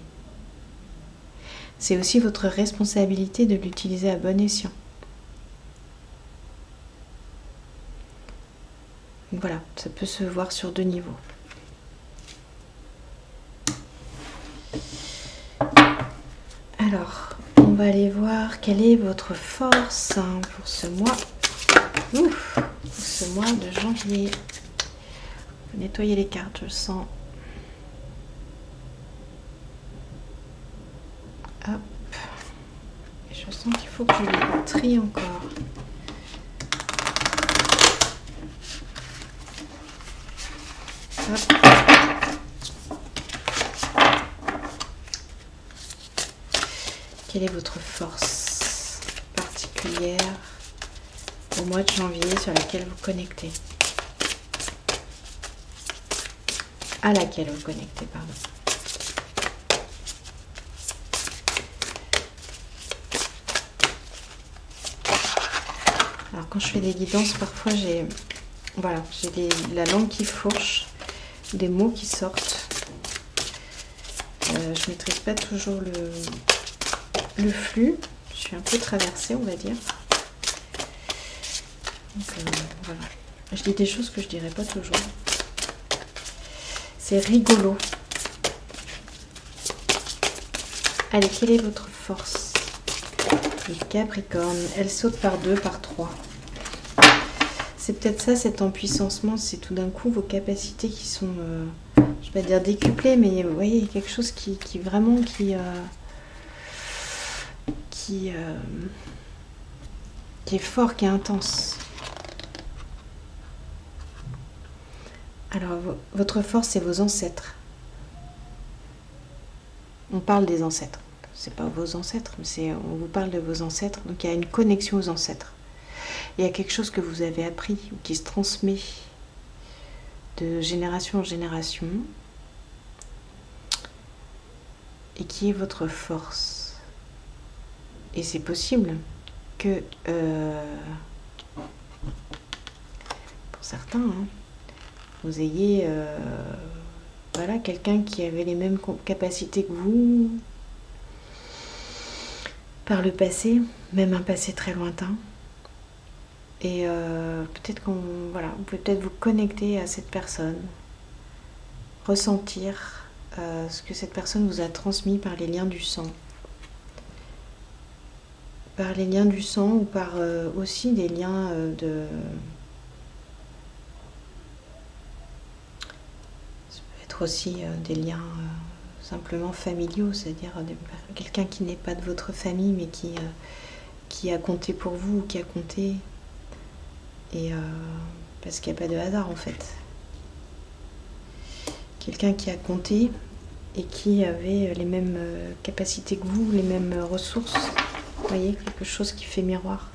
C'est aussi votre responsabilité de l'utiliser à bon escient. Donc voilà, ça peut se voir sur deux niveaux. Alors, on va aller voir quelle est votre force pour ce mois. Pour ce mois de janvier. Nettoyer les cartes, je sens. Hop. Et je sens qu'il faut que je les trie encore. Hop. Quelle est votre force particulière au mois de janvier sur laquelle vous connectez? à laquelle vous connectez, pardon. Alors quand je fais des guidances, parfois j'ai la langue qui fourche, des mots qui sortent. Je maîtrise pas toujours le flux. Je suis un peu traversée, on va dire. Donc, voilà. Je dis des choses que je dirais pas toujours. C'est rigolo. Allez, quelle est votre force? Les Capricornes, elle saute par 2, par 3. C'est peut-être ça, cet empuissancement, c'est tout d'un coup vos capacités qui sont, je vais pas dire décuplées, mais vous voyez, quelque chose qui vraiment, qui est fort, qui est intense. Alors, votre force, c'est vos ancêtres. On parle des ancêtres. C'est pas vos ancêtres, mais on vous parle de vos ancêtres. Donc, il y a une connexion aux ancêtres. Il y a quelque chose que vous avez appris ou qui se transmet de génération en génération et qui est votre force. Et c'est possible que, pour certains, hein, vous ayez voilà, quelqu'un qui avait les mêmes capacités que vous par le passé, même un passé très lointain. Et peut-être voilà, vous pouvez peut-être vous connecter à cette personne, ressentir ce que cette personne vous a transmis par les liens du sang. Par les liens du sang ou par aussi des liens ça peut être aussi des liens simplement familiaux, c'est-à-dire quelqu'un qui n'est pas de votre famille mais qui a compté pour vous, qui a compté. Et parce qu'il n'y a pas de hasard en fait. Quelqu'un qui a compté et qui avait les mêmes capacités que vous, les mêmes ressources. Vous voyez, quelque chose qui fait miroir.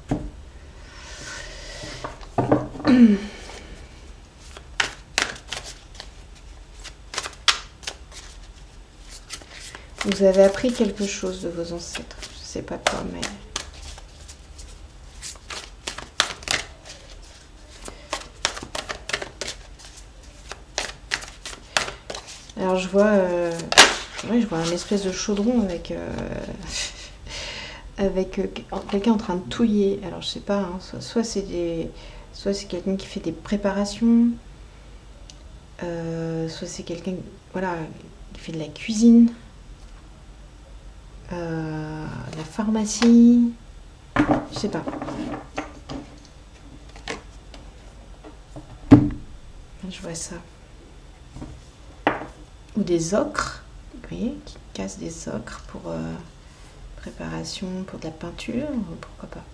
Vous avez appris quelque chose de vos ancêtres. Je ne sais pas quoi, mais... Alors je vois un espèce de chaudron avec quelqu'un en train de touiller. Alors je sais pas, hein, soit c'est quelqu'un qui fait des préparations, soit c'est quelqu'un, voilà, qui fait de la cuisine, de la pharmacie, je sais pas. Je vois ça. Ou des ocres, vous voyez, qui cassent des ocres pour préparation, pour de la peinture, pourquoi pas.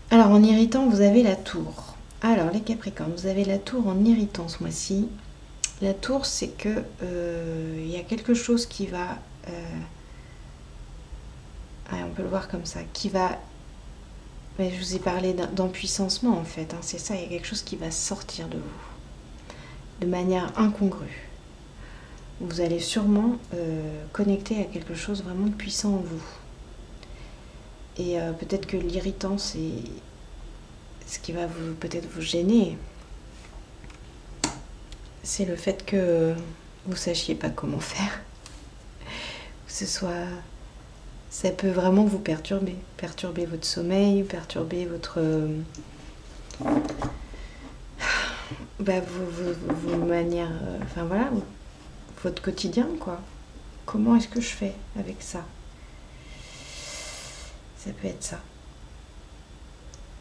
Alors en irritant, vous avez la tour. Alors les Capricornes, vous avez la tour en irritant ce mois-ci. La tour, c'est que il y a quelque chose qui va, on peut le voir comme ça, qui va, mais je vous ai parlé d'empuissancement en fait, hein, c'est ça, il y a quelque chose qui va sortir de vous, de manière incongrue. Vous allez sûrement connecter à quelque chose vraiment de puissant en vous. Et peut-être que l'irritant, c'est ce qui va peut-être vous gêner. C'est le fait que vous ne sachiez pas comment faire. Que ce soit... Ça peut vraiment vous perturber. Perturber votre sommeil, perturber votre... vos manières... Enfin voilà... votre quotidien, quoi. Comment est-ce que je fais avec ça? Ça peut être ça.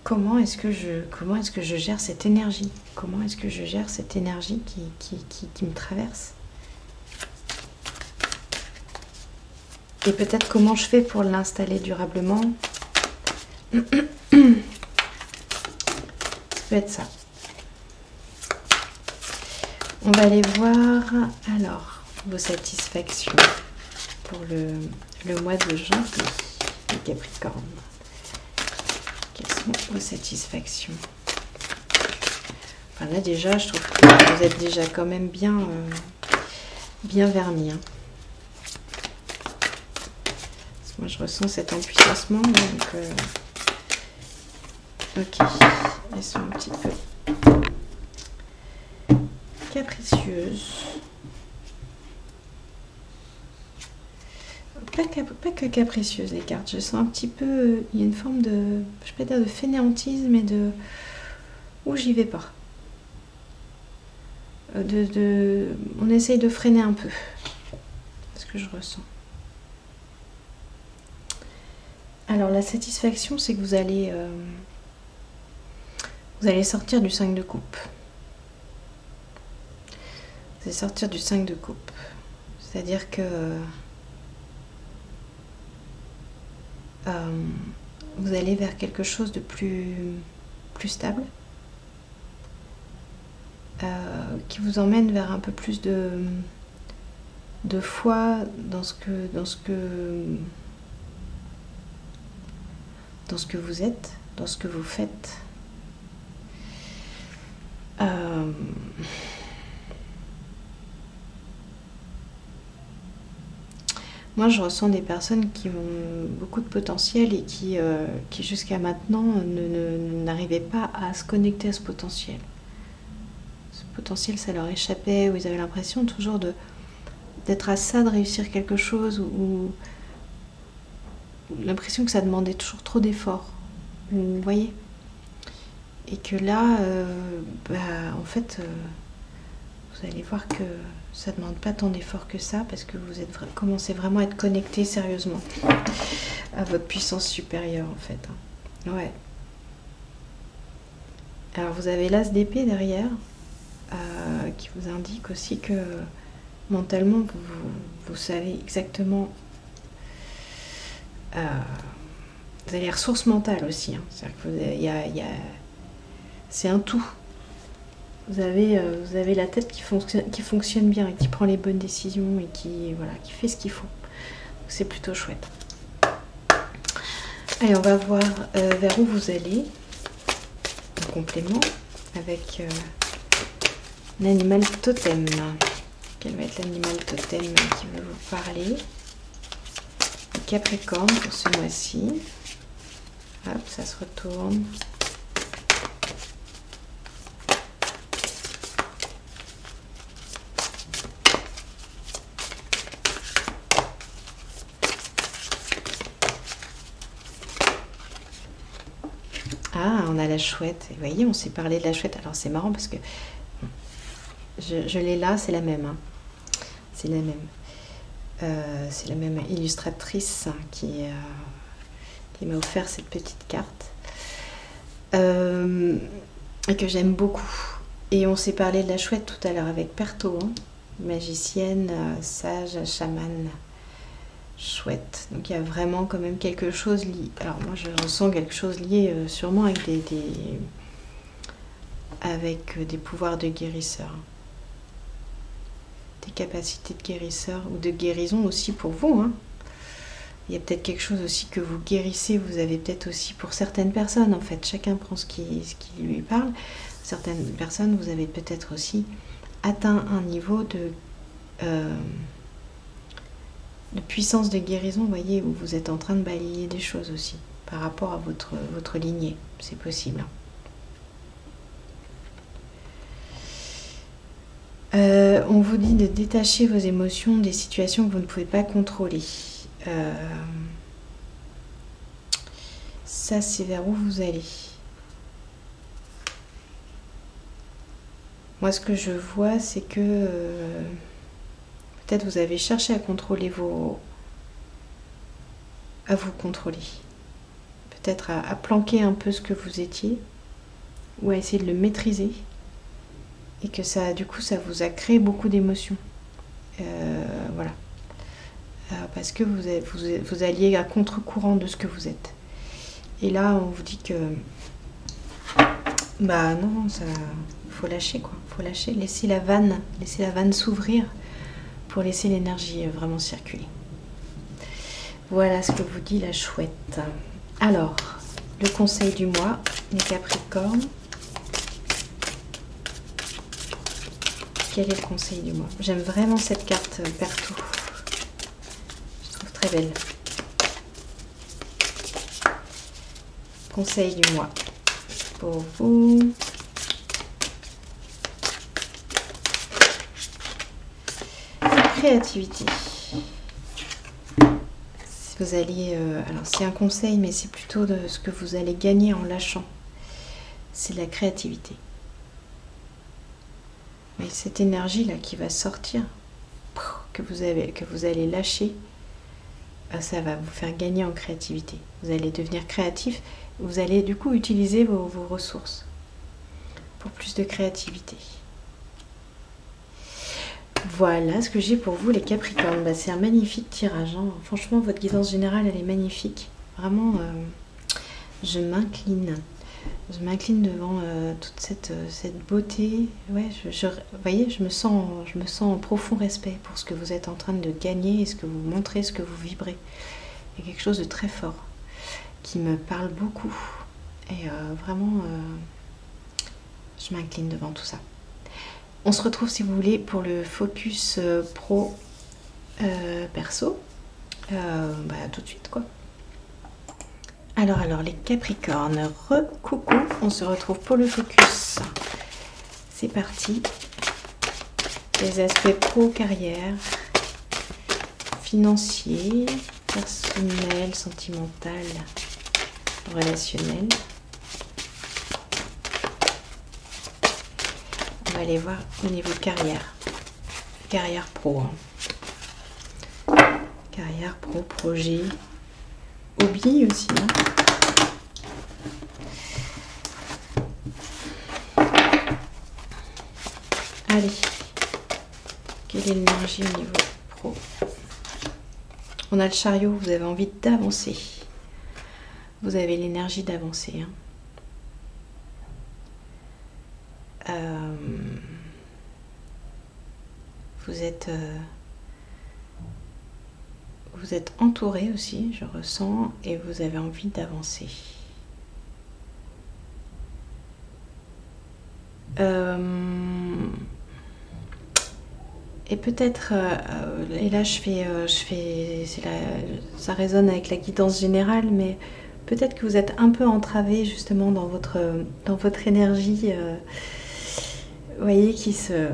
Comment est-ce que je gère cette énergie? Comment est-ce que je gère cette énergie qui me traverse? Et peut-être comment je fais pour l'installer durablement? Ça peut être ça. On va aller voir, alors, vos satisfactions pour le mois de janvier, les Capricornes. Quelles sont vos satisfactions? Enfin là déjà, je trouve que vous êtes déjà quand même bien, bien vernis. Hein. Moi je ressens cet empuissancement, donc ok, elles sont un petit peu capricieuses. Pas que capricieuses les cartes, je sens un petit peu, il y a une forme de, je peux pas dire de fainéantisme, mais de, où j'y vais pas. On essaye de freiner un peu, c'est ce que je ressens. Alors la satisfaction, c'est que vous allez sortir du 5 de coupe. Vous allez sortir du 5 de coupe. C'est-à-dire que vous allez vers quelque chose de plus stable, qui vous emmène vers un peu plus de foi dans ce que vous êtes, dans ce que vous faites. Moi, je ressens des personnes qui ont beaucoup de potentiel et qui jusqu'à maintenant, n'arrivaient pas à se connecter à ce potentiel. Ce potentiel, ça leur échappait, ou ils avaient l'impression toujours d'être à ça de réussir quelque chose, ou l'impression que ça demandait toujours trop d'efforts. Vous voyez ? Et que là, en fait, vous allez voir que ça ne demande pas tant d'efforts que ça, parce que vous commencez vraiment à être connecté sérieusement à votre puissance supérieure, en fait. Ouais. Alors, vous avez l'as d'épée derrière, qui vous indique aussi que mentalement, vous savez exactement... vous avez les ressources mentales aussi. Hein. C'est-à-dire que c'est un tout. Vous avez la tête qui fonctionne bien et qui prend les bonnes décisions et qui fait ce qu'il faut. C'est plutôt chouette. Allez, on va voir vers où vous allez en complément avec l'animal totem. Quel va être l'animal totem qui veut vous parler? Le Capricorne pour ce mois-ci. Hop, ça se retourne. Ah, on a la chouette. Et vous voyez, on s'est parlé de la chouette. Alors c'est marrant parce que je l'ai là, c'est la même. Hein. C'est la même. C'est la même illustratrice qui m'a offert cette petite carte. Et que j'aime beaucoup. Et on s'est parlé de la chouette tout à l'heure avec Perto, hein, magicienne, sage, chamane. Chouette. Donc il y a vraiment quand même quelque chose lié. Alors moi je ressens quelque chose lié sûrement avec des pouvoirs de guérisseur. Des capacités de guérisseur ou de guérison aussi pour vous. Hein. Il y a peut-être quelque chose aussi que vous guérissez. Vous avez peut-être aussi pour certaines personnes en fait. Chacun prend ce qui lui parle. Certaines personnes, vous avez peut-être aussi atteint un niveau de puissance de guérison, vous voyez, où vous êtes en train de balayer des choses aussi, par rapport à votre lignée, c'est possible. On vous dit de détacher vos émotions des situations que vous ne pouvez pas contrôler. Ça, c'est vers où vous allez. Moi, ce que je vois, c'est que... peut-être vous avez cherché à contrôler à vous contrôler. Peut-être à planquer un peu ce que vous étiez ou à essayer de le maîtriser et que ça, du coup, ça vous a créé beaucoup d'émotions. Voilà. Parce que vous alliez à contre-courant de ce que vous êtes. Et là, on vous dit que bah non, ça faut lâcher quoi. Faut lâcher, laisser la vanne s'ouvrir pour laisser l'énergie vraiment circuler. Voilà ce que vous dit la chouette. Alors, le conseil du mois, les Capricornes. Quel est le conseil du mois? J'aime vraiment cette carte Perto. Je trouve très belle. Conseil du mois pour vous. Créativité. Si vous alliez, alors c'est un conseil, mais c'est plutôt de ce que vous allez gagner en lâchant. C'est la créativité. Mais cette énergie là qui va sortir, que vous allez lâcher, ça va vous faire gagner en créativité. Vous allez devenir créatif. Vous allez du coup utiliser vos ressources pour plus de créativité. Voilà ce que j'ai pour vous les Capricornes. Bah, c'est un magnifique tirage, hein. Franchement, votre guidance générale, elle est magnifique. Vraiment, je m'incline. Je m'incline devant toute cette beauté. Ouais, vous voyez, je me sens en profond respect pour ce que vous êtes en train de gagner et ce que vous montrez, ce que vous vibrez. Il y a quelque chose de très fort qui me parle beaucoup. Et vraiment, je m'incline devant tout ça. On se retrouve, si vous voulez, pour le focus pro perso. Tout de suite, quoi. Alors, les Capricornes, coucou, on se retrouve pour le focus. C'est parti. Les aspects pro, carrière, financier, personnel, sentimental, relationnel. On va aller voir au niveau carrière. Carrière pro. Hein. Carrière pro, projet. Hobby aussi. Hein. Allez. Quelle est l'énergie au niveau pro? On a le chariot, vous avez envie d'avancer. Vous avez l'énergie d'avancer. Hein. Vous êtes entouré aussi, je ressens, et vous avez envie d'avancer. Et peut-être, et là ça résonne avec la guidance générale, mais peut-être que vous êtes un peu entravé justement dans votre énergie, vous voyez, qui se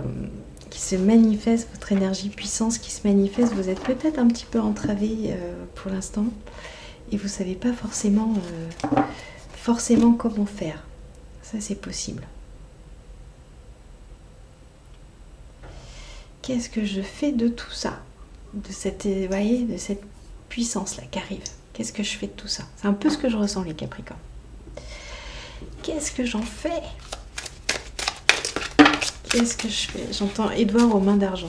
manifeste, votre énergie puissance qui se manifeste. Vous êtes peut-être un petit peu entravé pour l'instant et vous ne savez pas forcément comment faire. Ça, c'est possible. Qu'est-ce que je fais de tout ça? De cette puissance-là qui arrive. Qu'est-ce que je fais de tout ça? C'est un peu ce que je ressens, les Capricornes. Qu'est-ce que j'en fais? Qu'est-ce que je fais? J'entends Édouard aux mains d'argent.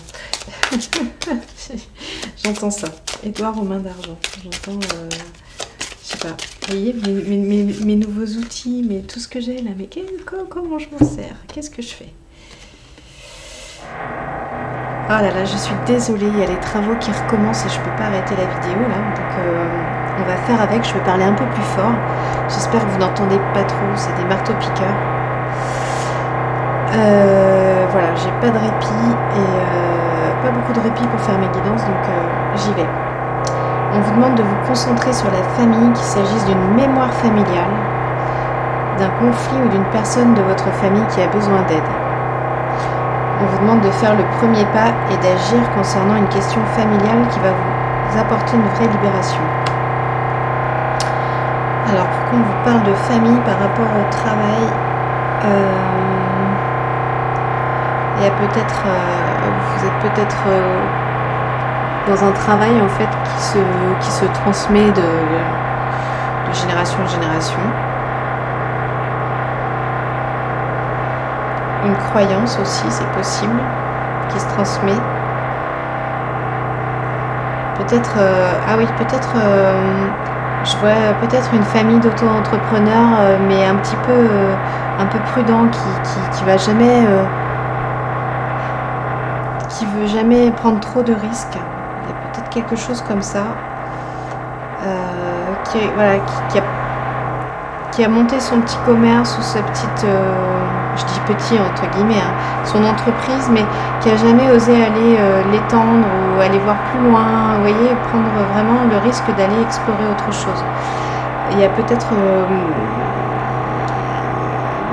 J'entends ça. Édouard aux mains d'argent. J'entends, je sais pas. Vous voyez, mes nouveaux outils, mais tout ce que j'ai là. Mais comment je m'en sers? Qu'est-ce que je fais? Ah là là, je suis désolée. Il y a les travaux qui recommencent et je peux pas arrêter la vidéo là. Donc on va faire avec. Je vais parler un peu plus fort. J'espère que vous n'entendez pas trop. C'est des marteaux-piqueurs. Voilà, j'ai pas de répit et pas beaucoup de répit pour faire mes guidances, donc j'y vais. On vous demande de vous concentrer sur la famille, qu'il s'agisse d'une mémoire familiale, d'un conflit ou d'une personne de votre famille qui a besoin d'aide. On vous demande de faire le premier pas et d'agir concernant une question familiale qui va vous apporter une vraie libération. Alors, pourquoi on vous parle de famille par rapport au travail? Il y a peut-être, vous êtes peut-être dans un travail en fait qui se transmet de génération en génération. Une croyance aussi, c'est possible, qui se transmet. Peut-être, je vois peut-être une famille d'auto-entrepreneurs, mais un peu prudent, qui va jamais, qui veut jamais prendre trop de risques. Il y a peut-être quelque chose comme ça, qui a monté son petit commerce ou sa petite je dis petit entre guillemets, hein, son entreprise, mais qui a jamais osé aller l'étendre ou aller voir plus loin, vous voyez, prendre vraiment le risque d'aller explorer autre chose. Il y a peut-être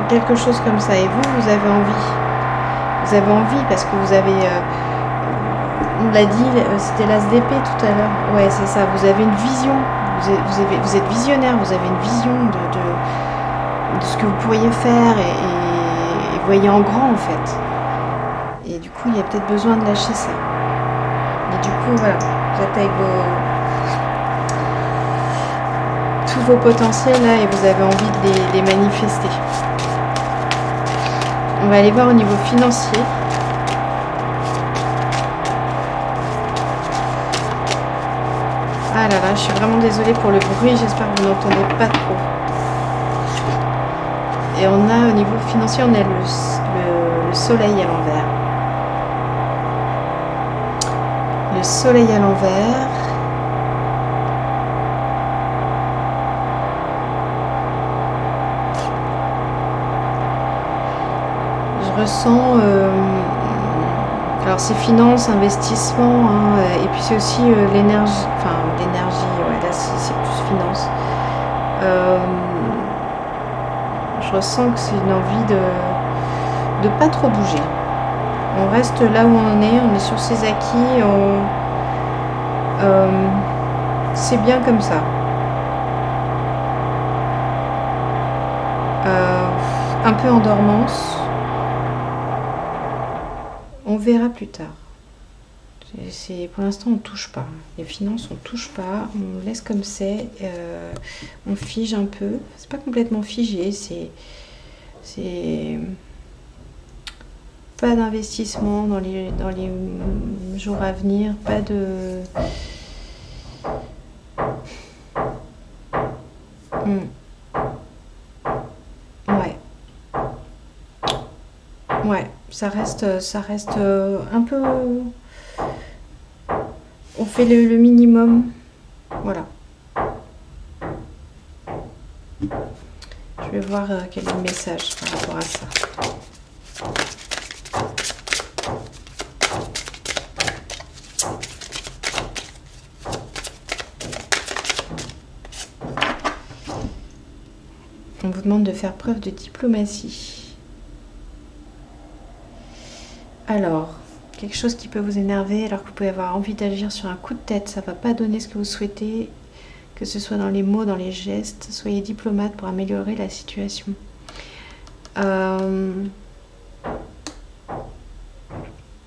quelque chose comme ça, et vous avez envie. Vous avez envie parce que vous avez, on l'a dit, c'était l'as d'épée tout à l'heure. Ouais, c'est ça, vous avez une vision, vous êtes visionnaire, vous avez une vision de ce que vous pourriez faire et vous voyez en grand en fait. Et du coup, il y a peut-être besoin de lâcher ça. Et du coup, voilà, vous êtes avec tous vos potentiels là et vous avez envie de les manifester. On va aller voir au niveau financier. Ah là là, je suis vraiment désolée pour le bruit, j'espère que vous n'entendez pas trop. Et on a au niveau financier, on a le soleil à l'envers. Le soleil à l'envers. Je ressens... alors c'est finances, investissement, hein, et puis c'est aussi l'énergie, enfin l'énergie, ouais, là c'est plus finance. Je ressens que c'est une envie de pas trop bouger. On reste là où on est sur ses acquis, c'est bien comme ça. Un peu en dormance. On verra plus tard. Pour l'instant, on touche pas. Les finances, on touche pas. On laisse comme c'est. On fige un peu. C'est pas complètement figé. C'est pas d'investissement dans les jours à venir. Pas de... Ouais. Ouais. Ça reste un peu... On fait le minimum. Voilà. Je vais voir quel est le message par rapport à ça. On vous demande de faire preuve de diplomatie. Alors, quelque chose qui peut vous énerver alors que vous pouvez avoir envie d'agir sur un coup de tête, ça ne va pas donner ce que vous souhaitez, que ce soit dans les mots, dans les gestes. Soyez diplomate pour améliorer la situation. Ouais,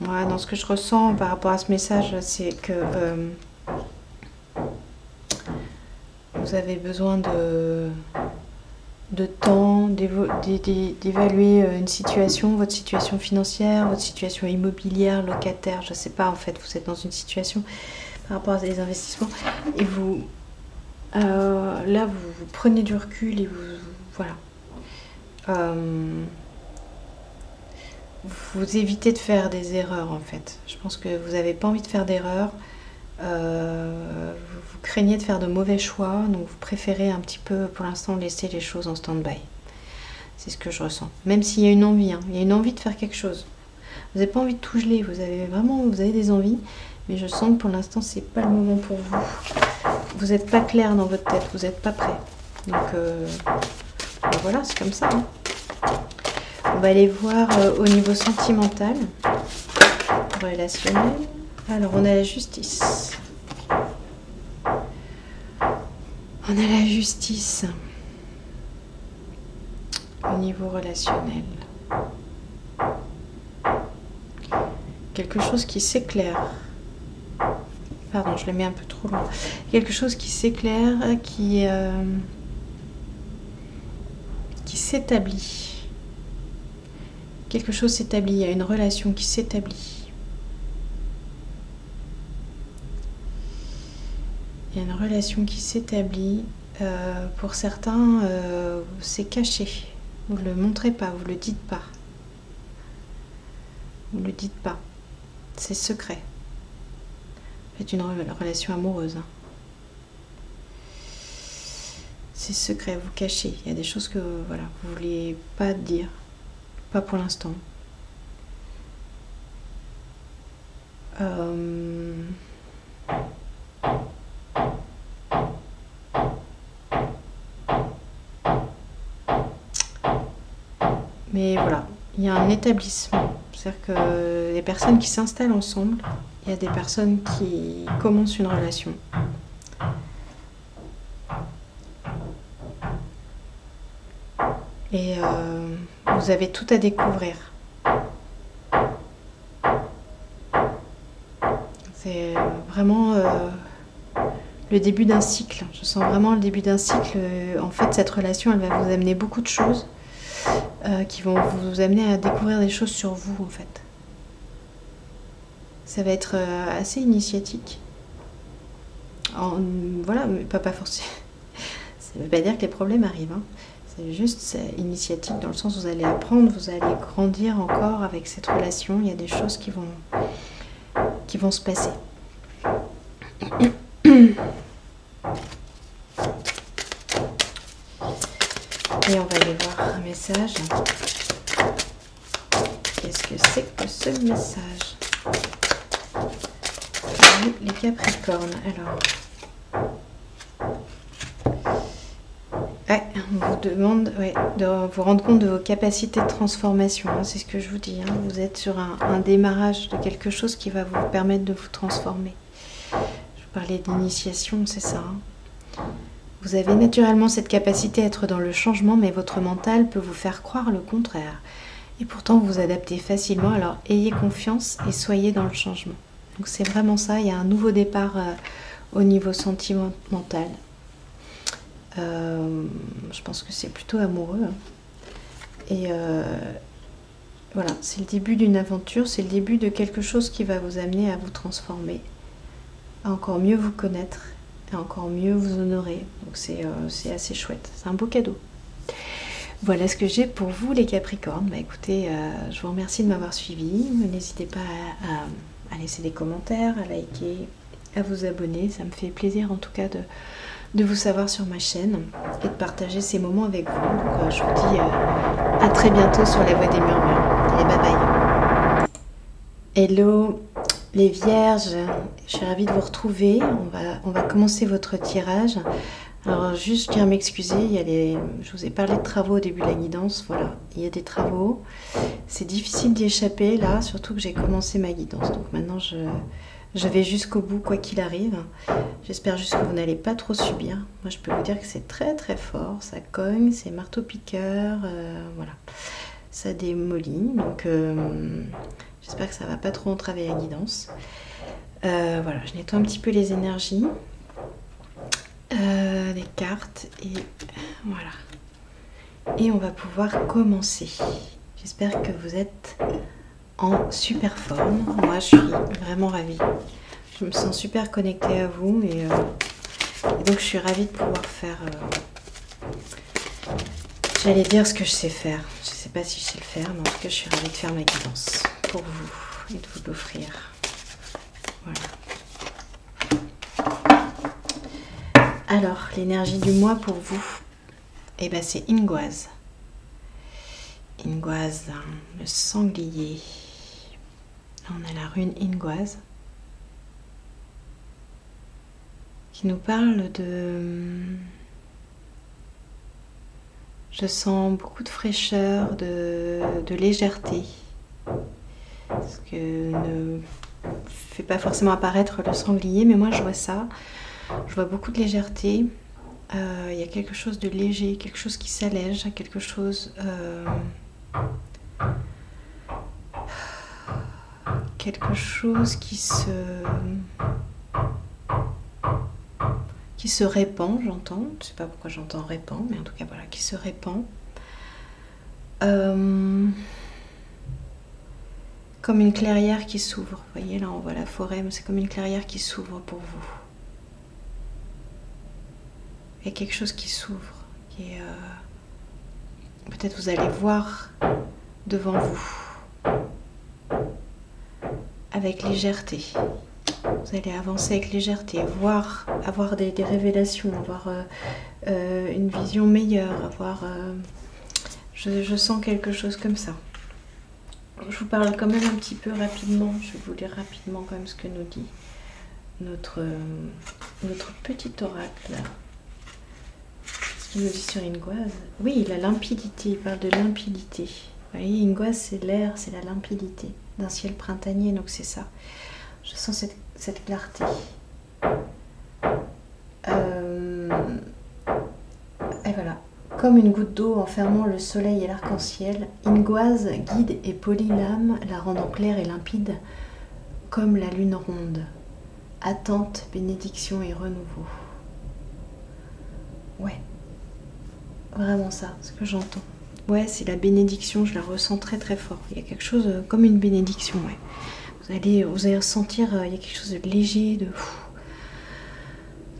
dans ce que je ressens par rapport à ce message, c'est que vous avez besoin de temps, d'évaluer une situation, votre situation financière, votre situation immobilière, locataire, je ne sais pas, en fait, vous êtes dans une situation par rapport à des investissements et vous, là, vous prenez du recul et voilà. Vous évitez de faire des erreurs, en fait. Je pense que vous n'avez pas envie de faire d'erreurs. Vous craignez de faire de mauvais choix, donc vous préférez un petit peu pour l'instant laisser les choses en stand-by. C'est ce que je ressens. Même s'il y a une envie, hein, il y a une envie de faire quelque chose. Vous n'avez pas envie de tout geler, vous avez des envies, mais je sens que pour l'instant c'est pas le moment pour vous. Vous n'êtes pas clair dans votre tête, vous n'êtes pas prêt. Donc ben voilà, c'est comme ça. Hein. On va aller voir au niveau sentimental, relationnel. Alors, on a la justice. On a la justice au niveau relationnel. Quelque chose qui s'éclaire. Pardon, je le mets un peu trop loin. Quelque chose qui s'éclaire, qui s'établit. Quelque chose s'établit, il y a une relation qui s'établit. Il y a une relation qui s'établit. Pour certains, c'est caché. Vous ne le montrez pas, vous ne le dites pas. Vous ne le dites pas. C'est secret. C'est une relation amoureuse. Hein. C'est secret, vous cachez. Il y a des choses que voilà, vous ne voulez pas dire. Pas pour l'instant. Mais voilà, il y a un établissement. C'est-à-dire que les personnes qui s'installent ensemble, il y a des personnes qui commencent une relation. Et vous avez tout à découvrir. C'est vraiment le début d'un cycle. Je sens vraiment le début d'un cycle. En fait, cette relation, elle va vous amener beaucoup de choses qui vont vous amener à découvrir des choses sur vous, en fait. Ça va être assez initiatique. Voilà, mais pas forcément. Ça ne veut pas dire que les problèmes arrivent. Hein. C'est juste initiatique dans le sens où vous allez apprendre, vous allez grandir encore avec cette relation. Il y a des choses qui vont se passer. Et on va aller voir un message. Qu'est-ce que c'est que ce message? Les Capricornes, alors. On vous demande de vous rendre compte de vos capacités de transformation. Hein, c'est ce que je vous dis. Hein. Vous êtes sur un démarrage de quelque chose qui va vous permettre de vous transformer. Je vous parlais d'initiation, c'est ça. Hein. Vous avez naturellement cette capacité à être dans le changement, mais votre mental peut vous faire croire le contraire. Et pourtant, vous vous adaptez facilement. Alors, ayez confiance et soyez dans le changement. Donc, c'est vraiment ça. Il y a un nouveau départ au niveau sentimental. Je pense que c'est plutôt amoureux. Et voilà, c'est le début d'une aventure, c'est le début de quelque chose qui va vous amener à vous transformer, à encore mieux vous connaître, à encore mieux vous honorer. Donc c'est assez chouette, c'est un beau cadeau. Voilà ce que j'ai pour vous les Capricornes. Bah, écoutez, je vous remercie de m'avoir suivi. N'hésitez pas à laisser des commentaires, à liker, à vous abonner. Ça me fait plaisir en tout cas de vous savoir sur ma chaîne et de partager ces moments avec vous. Donc, je vous dis à très bientôt sur la Voix des Murmures. Allez, bye bye. Hello les Vierges, je suis ravie de vous retrouver. On va commencer votre tirage. Alors juste, je tiens à m'excuser, je vous ai parlé de travaux au début de la guidance. Voilà, il y a des travaux. C'est difficile d'y échapper là, surtout que j'ai commencé ma guidance. Donc maintenant, je vais jusqu'au bout, quoi qu'il arrive. J'espère juste que vous n'allez pas trop subir. Moi, je peux vous dire que c'est très très fort. Ça cogne, c'est marteau-piqueur. Voilà. Ça démolit. Donc, j'espère que ça ne va pas trop entraver la guidance. Voilà, je nettoie un petit peu les énergies. Les cartes. Et voilà. Et on va pouvoir commencer. J'espère que vous êtes en super forme. Moi, je suis vraiment ravie. Je me sens super connectée à vous et donc je suis ravie de pouvoir faire. J'allais dire ce que je sais faire. Je ne sais pas si je sais le faire, mais en tout cas, je suis ravie de faire ma guidance pour vous et de vous l'offrir. Voilà. Alors, l'énergie du mois pour vous, eh ben, c'est Ingoise. Ingoise, le sanglier. Là, on a la rune Ingoise qui nous parle de... Je sens beaucoup de fraîcheur, de légèreté. Ce que ne fait pas forcément apparaître le sanglier, mais moi je vois ça. Je vois beaucoup de légèreté. Il y a quelque chose de léger, quelque chose qui s'allège, quelque chose... quelque chose qui se répand, j'entends. Je sais pas pourquoi j'entends répand, mais en tout cas voilà, qui se répand. Comme une clairière qui s'ouvre. Vous voyez, là on voit la forêt, mais c'est comme une clairière qui s'ouvre pour vous. Il y a quelque chose qui s'ouvre. Peut-être vous allez voir devant vous. Avec légèreté. Vous allez avancer avec légèreté, avoir des révélations, avoir une vision meilleure, avoir... je sens quelque chose comme ça. Je vous parle quand même un petit peu rapidement. Je vais vous lire rapidement quand même ce que nous dit notre petit oracle. Ce qu'il nous dit sur Ingoise. Oui, la limpidité. Il parle de limpidité. Vous voyez, Ingoise, c'est l'air, c'est la limpidité d'un ciel printanier. Donc c'est ça. Je sens cette clarté. Et voilà. Comme une goutte d'eau enfermant le soleil et l'arc-en-ciel, Ingoise guide et polit l'âme, la rendant claire et limpide, comme la lune ronde. Attente, bénédiction et renouveau. Ouais, vraiment ça, ce que j'entends. Ouais, c'est la bénédiction, je la ressens très très fort. Il y a quelque chose comme une bénédiction, ouais. Vous allez ressentir, il y a quelque chose de léger,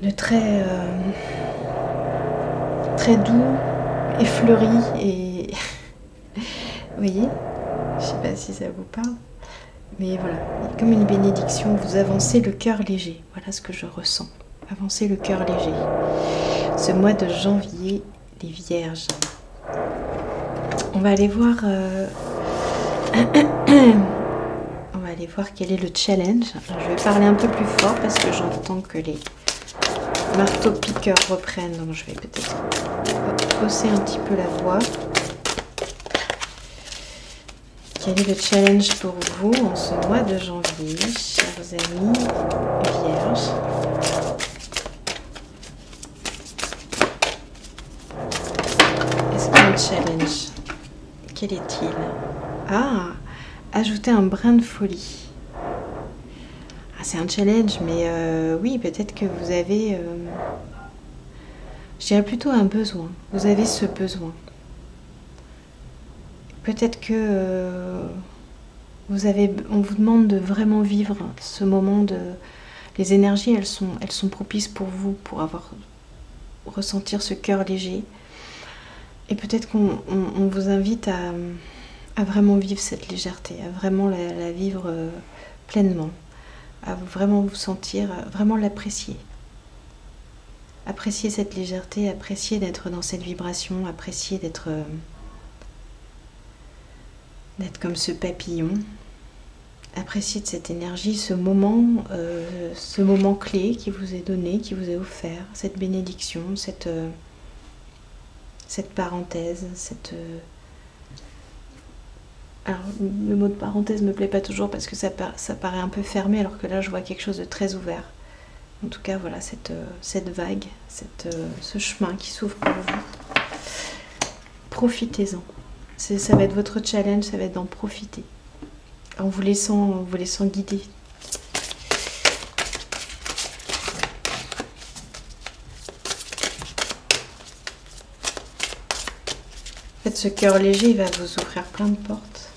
de très, très doux, effleuri et... Vous voyez? Je sais pas si ça vous parle. Mais voilà, comme une bénédiction, vous avancez le cœur léger. Voilà ce que je ressens. Avancez le cœur léger. Ce mois de janvier, les vierges. On va aller voir... On va aller voir quel est le challenge. Je vais parler un peu plus fort parce que j'entends que les marteaux-piqueurs reprennent. Donc je vais peut-être hausser un petit peu la voix. Quel est le challenge pour vous en ce mois de janvier, chers amis vierges? Est-ce qu'il y a un challenge? Quel est-il? Ah, ajouter un brin de folie. Ah, c'est un challenge, mais oui, peut-être que vous avez... je dirais plutôt un besoin. Vous avez ce besoin. Peut-être que on vous demande de vraiment vivre ce moment de... Les énergies, elles sont propices pour vous, pour ressentir ce cœur léger. Et peut-être qu'on vous invite à vraiment vivre cette légèreté, à vraiment la vivre pleinement, à vraiment vous sentir, vraiment l'apprécier. Apprécier cette légèreté, apprécier d'être dans cette vibration, apprécier d'être comme ce papillon, apprécier de cette énergie, ce moment clé qui vous est donné, qui vous est offert, cette bénédiction, cette parenthèse, Alors, le mot de parenthèse me plaît pas toujours parce que ça paraît un peu fermé, alors que là, je vois quelque chose de très ouvert. En tout cas, voilà, cette vague, ce chemin qui s'ouvre pour vous. Profitez-en. Ça va être votre challenge, ça va être d'en profiter. En vous laissant guider. En fait, ce cœur léger, il va vous ouvrir plein de portes.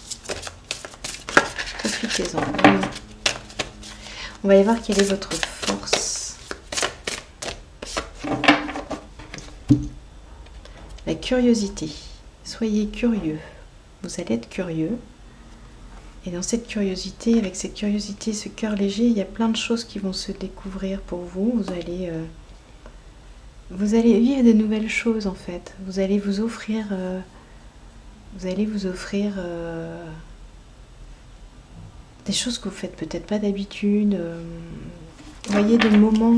Profitez-en. On va aller voir quelle est votre force. La curiosité. Soyez curieux. Vous allez être curieux. Et dans cette curiosité, avec cette curiosité, ce cœur léger, il y a plein de choses qui vont se découvrir pour vous. Vous allez vivre de nouvelles choses en fait. Vous allez vous offrir... des choses que vous faites peut-être pas d'habitude. Vous voyez des moments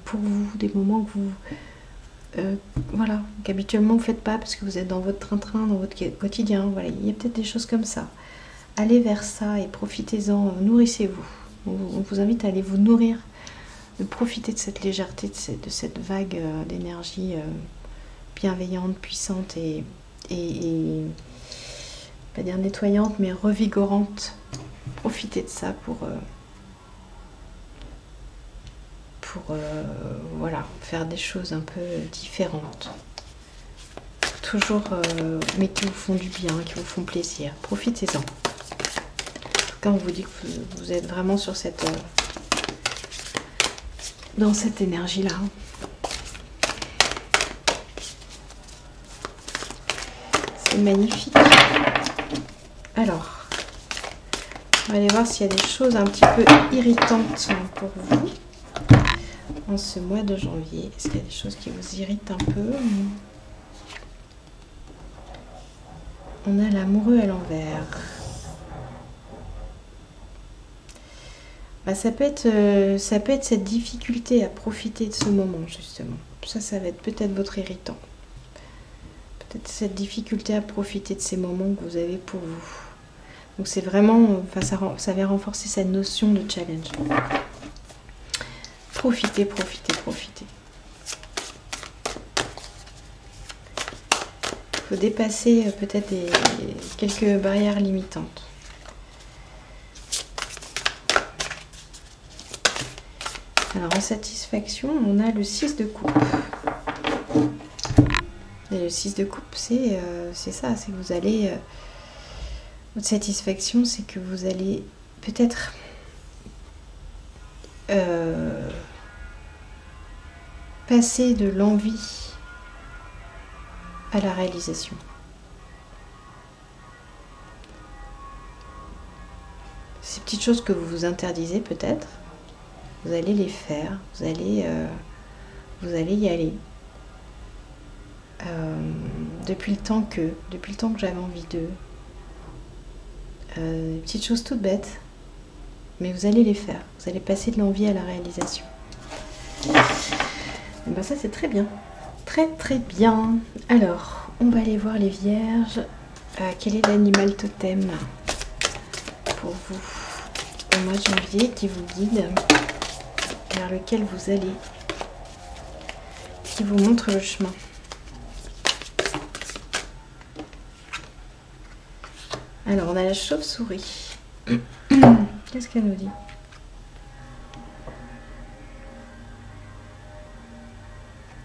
pour vous, des moments que vous... voilà, qu'habituellement vous ne faites pas parce que vous êtes dans votre train-train, dans votre quotidien. Voilà, il y a peut-être des choses comme ça. Allez vers ça et profitez-en, nourrissez-vous. On vous invite à aller vous nourrir, de profiter de cette légèreté, de cette vague d'énergie bienveillante, puissante et pas dire nettoyante, mais revigorante. Profitez de ça pour voilà, faire des choses un peu différentes. Toujours, mais qui vous font du bien, qui vous font plaisir. Profitez-en. Quand on vous dit que vous êtes vraiment sur dans cette énergie-là. C'est magnifique. Alors, on va aller voir s'il y a des choses un petit peu irritantes pour vous en ce mois de janvier. Est-ce qu'il y a des choses qui vous irritent un peu? On a l'amoureux à l'envers. Bah, ça peut être cette difficulté à profiter de ce moment, justement. Ça va être peut-être votre irritant. Peut-être cette difficulté à profiter de ces moments que vous avez pour vous. Donc c'est vraiment, enfin, ça vient renforcer cette notion de challenge. Profitez, profitez, profitez. Il faut dépasser peut-être quelques barrières limitantes. Alors en satisfaction, on a le 6 de coupe. Et le 6 de coupe, c'est ça, c'est que vous allez... votre satisfaction, c'est que vous allez peut-être passer de l'envie à la réalisation. Ces petites choses que vous vous interdisez peut-être, vous allez les faire, vous allez y aller. Depuis le temps que j'avais envie d'eux. Des petites choses toutes bêtes, mais vous allez les faire. Vous allez passer de l'envie à la réalisation. Et ben ça c'est très bien. Très très bien. Alors, on va aller voir les vierges. Quel est l'animal totem pour vous au mois de janvier qui vous guide, vers lequel vous allez, qui vous montre le chemin? Alors, on a la chauve-souris. Qu'est-ce qu'elle nous dit?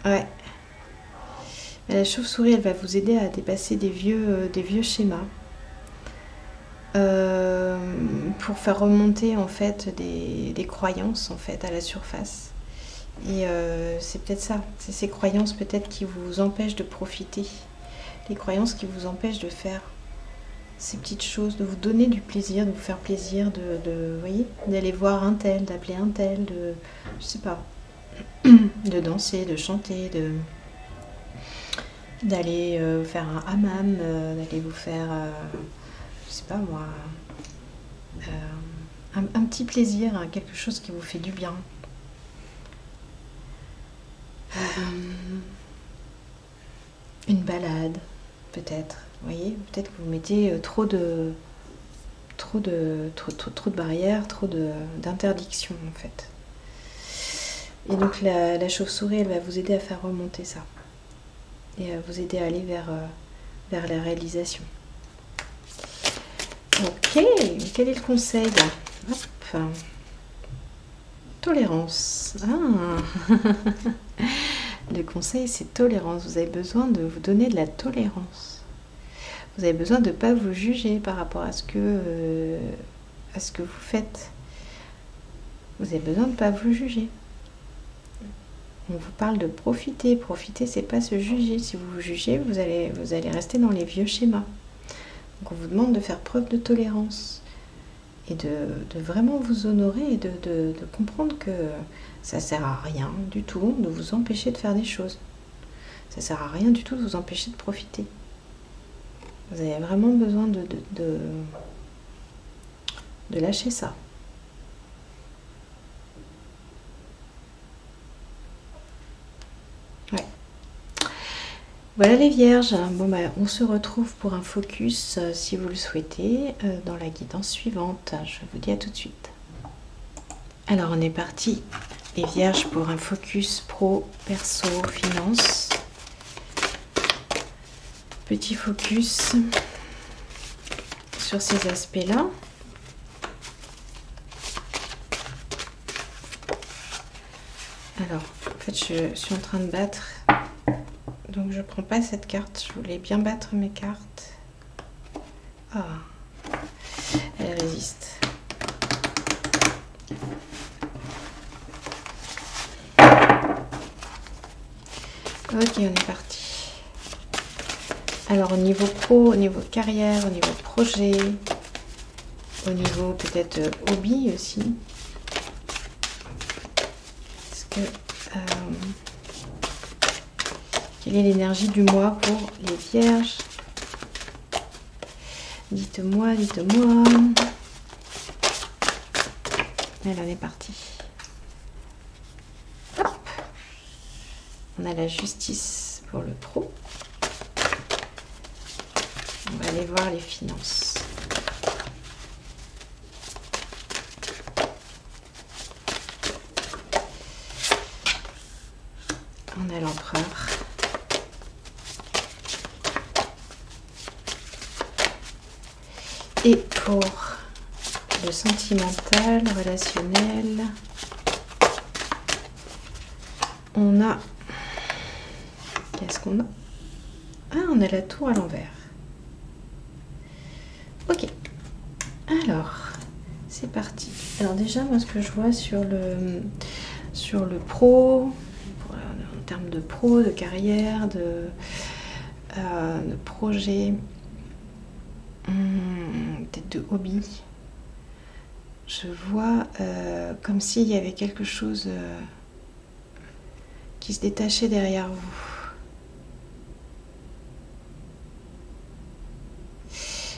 Ouais. La chauve-souris, elle va vous aider à dépasser des vieux schémas. Pour faire remonter en fait des croyances en fait à la surface. Et c'est peut-être ça. C'est ces croyances peut-être qui vous empêchent de profiter. Les croyances qui vous empêchent de faire ces petites choses, de vous donner du plaisir, de vous faire plaisir, vous voyez, d'aller voir un tel, d'appeler un tel, je sais pas, de danser, de chanter, d'aller faire un hammam, d'aller vous faire, je sais pas moi, un petit plaisir, hein, quelque chose qui vous fait du bien. Une balade, peut-être. Vous voyez, peut-être que vous mettez trop de barrières, trop d'interdictions en fait. Et donc la chauve-souris, elle va vous aider à faire remonter ça. Et à vous aider à aller vers la réalisation. Ok, quel est le conseil? Hop. Tolérance. Ah. Le conseil, c'est tolérance. Vous avez besoin de vous donner de la tolérance. Vous avez besoin de ne pas vous juger par rapport à ce que vous faites. Vous avez besoin de ne pas vous juger. On vous parle de profiter. Profiter, c'est pas se juger. Si vous vous jugez, vous allez rester dans les vieux schémas. Donc on vous demande de faire preuve de tolérance. Et de vraiment vous honorer et de comprendre que ça sert à rien du tout de vous empêcher de faire des choses. Ça sert à rien du tout de vous empêcher de profiter. Vous avez vraiment besoin de lâcher ça. Ouais. Voilà les vierges. Bon bah, on se retrouve pour un focus, si vous le souhaitez, dans la guidance suivante. Je vous dis à tout de suite. Alors on est parti les vierges pour un focus pro, perso, finance. Petit focus sur ces aspects-là. Alors, en fait, je suis en train de battre, donc je prends pas cette carte. Je voulais bien battre mes cartes. Ah, elle résiste. Ok, on est parti. Alors au niveau pro, au niveau carrière, au niveau projet, au niveau peut-être hobby aussi. Est-ce que quelle est l'énergie du mois pour les vierges? Dites-moi, dites-moi. Elle en est partie. Hop. On a la justice pour le pro. On va aller voir les finances. On a l'empereur. Et pour le sentimental, relationnel, on a... Qu'est-ce qu'on a? Ah, on a la tour à l'envers. Ok. Alors, c'est parti. Alors déjà, moi, ce que je vois sur le pro, en termes de pro, de carrière, de projet, peut-être de hobby, je vois comme s'il y avait quelque chose qui se détachait derrière vous.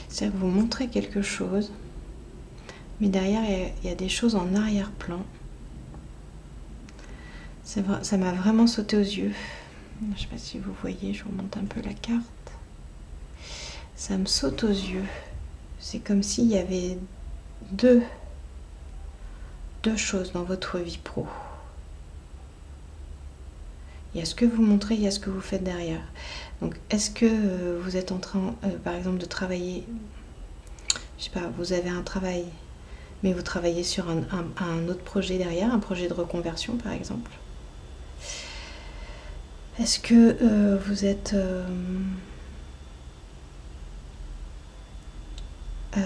C'est-à-dire que vous montrez quelque chose, mais derrière il y a des choses en arrière-plan. Ça m'a vraiment sauté aux yeux. Je ne sais pas si vous voyez, je vous remonte un peu la carte. Ça me saute aux yeux. C'est comme s'il y avait deux choses dans votre vie pro. Il y a ce que vous montrez, il y a ce que vous faites derrière. Donc, est-ce que vous êtes en train, par exemple, de travailler, je sais pas, vous avez un travail, mais vous travaillez sur un autre projet derrière, un projet de reconversion, par exemple. Est-ce que vous êtes... ouais,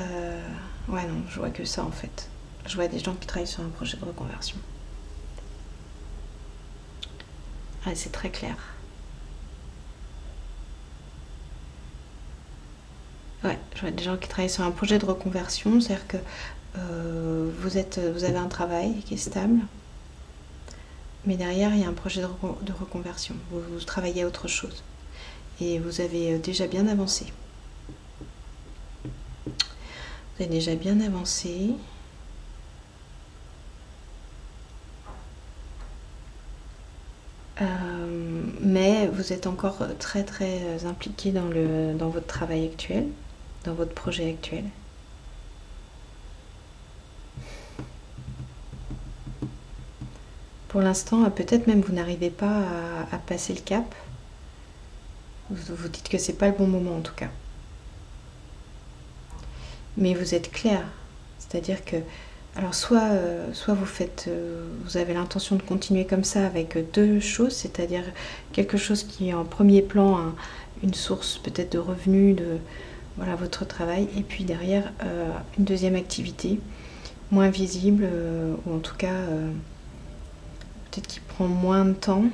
non, je vois que ça, en fait. Je vois des gens qui travaillent sur un projet de reconversion. Ah, c'est très clair. Ouais, je vois des gens qui travaillent sur un projet de reconversion, c'est-à-dire que vous avez un travail qui est stable, mais derrière il y a un projet de reconversion. Vous travaillez à autre chose et vous avez déjà bien avancé. Vous avez déjà bien avancé. Mais vous êtes encore très très impliqué dans votre travail actuel, dans votre projet actuel. Pour l'instant, peut-être même vous n'arrivez pas à passer le cap. Vous dites que c'est pas le bon moment en tout cas. Mais vous êtes clair, c'est-à-dire que alors soit vous avez l'intention de continuer comme ça avec deux choses, c'est-à-dire quelque chose qui est en premier plan, une source peut-être de revenus, de voilà votre travail, et puis derrière une deuxième activité moins visible, ou en tout cas peut-être qui prend moins de temps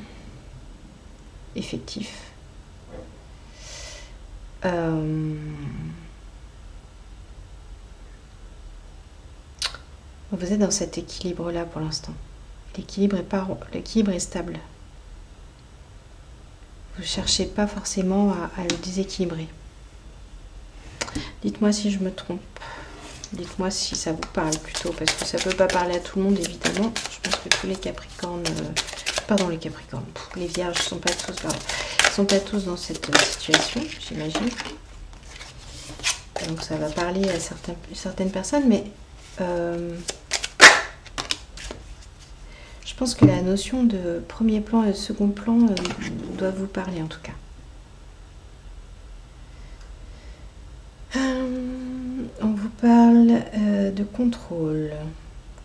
effectif. Vous êtes dans cet équilibre-là pour l'instant. L'équilibre est stable. Vous ne cherchez pas forcément à le déséquilibrer. Dites-moi si je me trompe. Dites-moi si ça vous parle plutôt, parce que ça ne peut pas parler à tout le monde évidemment. Je pense que tous les Capricornes, pardon les Capricornes, les Vierges sont pas sont pas tous dans cette situation, j'imagine. Donc ça va parler à certaines personnes, mais je pense que la notion de premier plan et de second plan doit vous parler en tout cas. On vous parle de contrôle.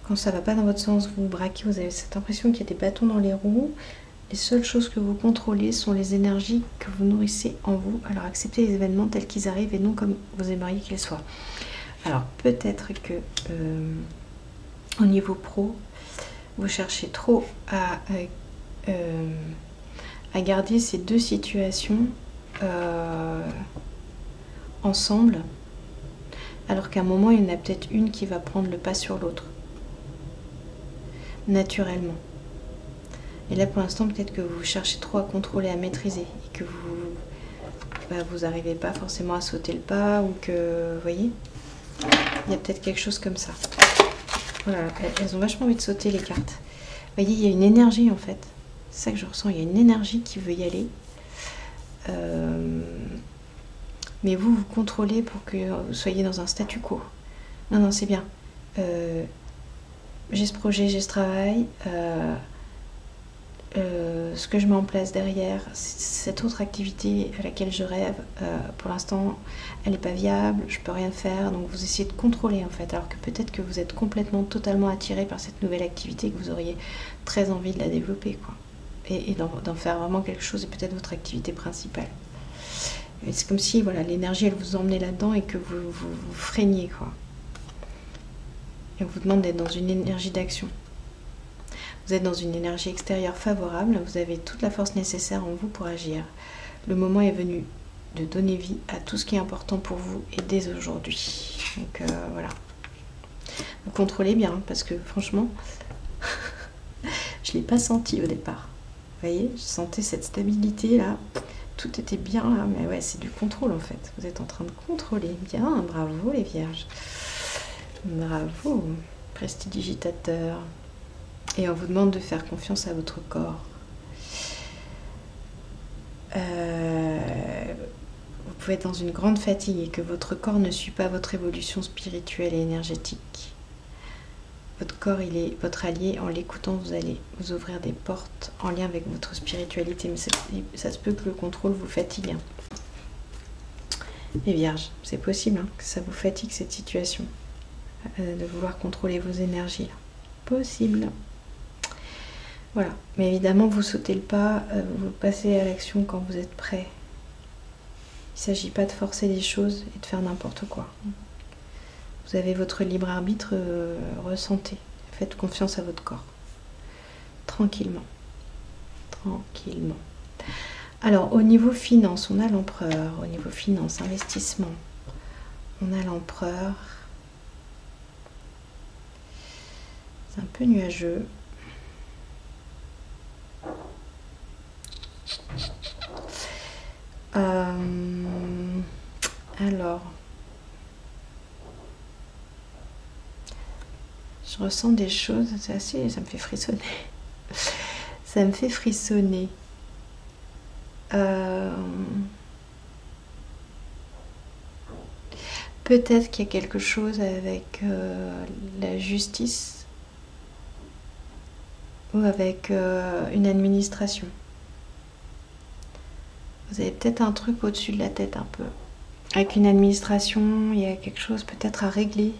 Quand ça ne va pas dans votre sens, vous braquez, vous avez cette impression qu'il y a des bâtons dans les roues. Les seules choses que vous contrôlez sont les énergies que vous nourrissez en vous. Alors acceptez les événements tels qu'ils arrivent et non comme vous aimeriez qu'ils soient. Alors peut-être que au niveau pro, vous cherchez trop à garder ces deux situations ensemble, alors qu'à un moment, il y en a peut-être une qui va prendre le pas sur l'autre, naturellement. Et là, pour l'instant, peut-être que vous cherchez trop à contrôler, à maîtriser, et que vous n'arrivez pas forcément à sauter le pas, ou que, vous voyez, il y a peut-être quelque chose comme ça. Voilà, elles ont vachement envie de sauter les cartes. Vous voyez, il y a une énergie en fait. C'est ça que je ressens, il y a une énergie qui veut y aller. Mais vous contrôlez pour que vous soyez dans un statu quo. Non, non, c'est bien. J'ai ce projet, j'ai ce travail. Ce que je mets en place derrière, cette autre activité à laquelle je rêve, pour l'instant, elle n'est pas viable, je peux rien faire. Donc vous essayez de contrôler en fait, alors que peut-être que vous êtes complètement, totalement attiré par cette nouvelle activité, que vous auriez très envie de la développer, quoi. Et d'en faire vraiment quelque chose, et peut-être votre activité principale. C'est comme si voilà, l'énergie, elle vous emmenait là-dedans et que vous freiniez, quoi. Et on vous demande d'être dans une énergie d'action. Vous êtes dans une énergie extérieure favorable, vous avez toute la force nécessaire en vous pour agir. Le moment est venu de donner vie à tout ce qui est important pour vous et dès aujourd'hui. Donc voilà. Vous contrôlez bien, parce que franchement, je ne l'ai pas senti au départ. Vous voyez, je sentais cette stabilité là, tout était bien là, mais ouais, c'est du contrôle en fait. Vous êtes en train de contrôler. Bien, bravo les vierges. Bravo, prestidigitateur. Et on vous demande de faire confiance à votre corps. Vous pouvez être dans une grande fatigue et que votre corps ne suit pas votre évolution spirituelle et énergétique. Votre corps, il est votre allié. En l'écoutant, vous allez vous ouvrir des portes en lien avec votre spiritualité. Mais ça se peut que le contrôle vous fatigue. Hein. Les vierges, c'est possible hein, que ça vous fatigue cette situation. De vouloir contrôler vos énergies. Possible. Voilà, mais évidemment vous sautez le pas, vous passez à l'action quand vous êtes prêt. Il ne s'agit pas de forcer les choses et de faire n'importe quoi. Vous avez votre libre arbitre, ressentez. Faites confiance à votre corps. Tranquillement. Tranquillement. Alors au niveau finance, on a l'empereur. Au niveau finance, investissement, on a l'empereur. C'est un peu nuageux. Alors, je ressens des choses, c'est assez, ça me fait frissonner. Ça me fait frissonner. Peut-être qu'il y a quelque chose avec la justice ou avec une administration. Vous avez peut-être un truc au-dessus de la tête un peu. Avec une administration, il y a quelque chose peut-être à régler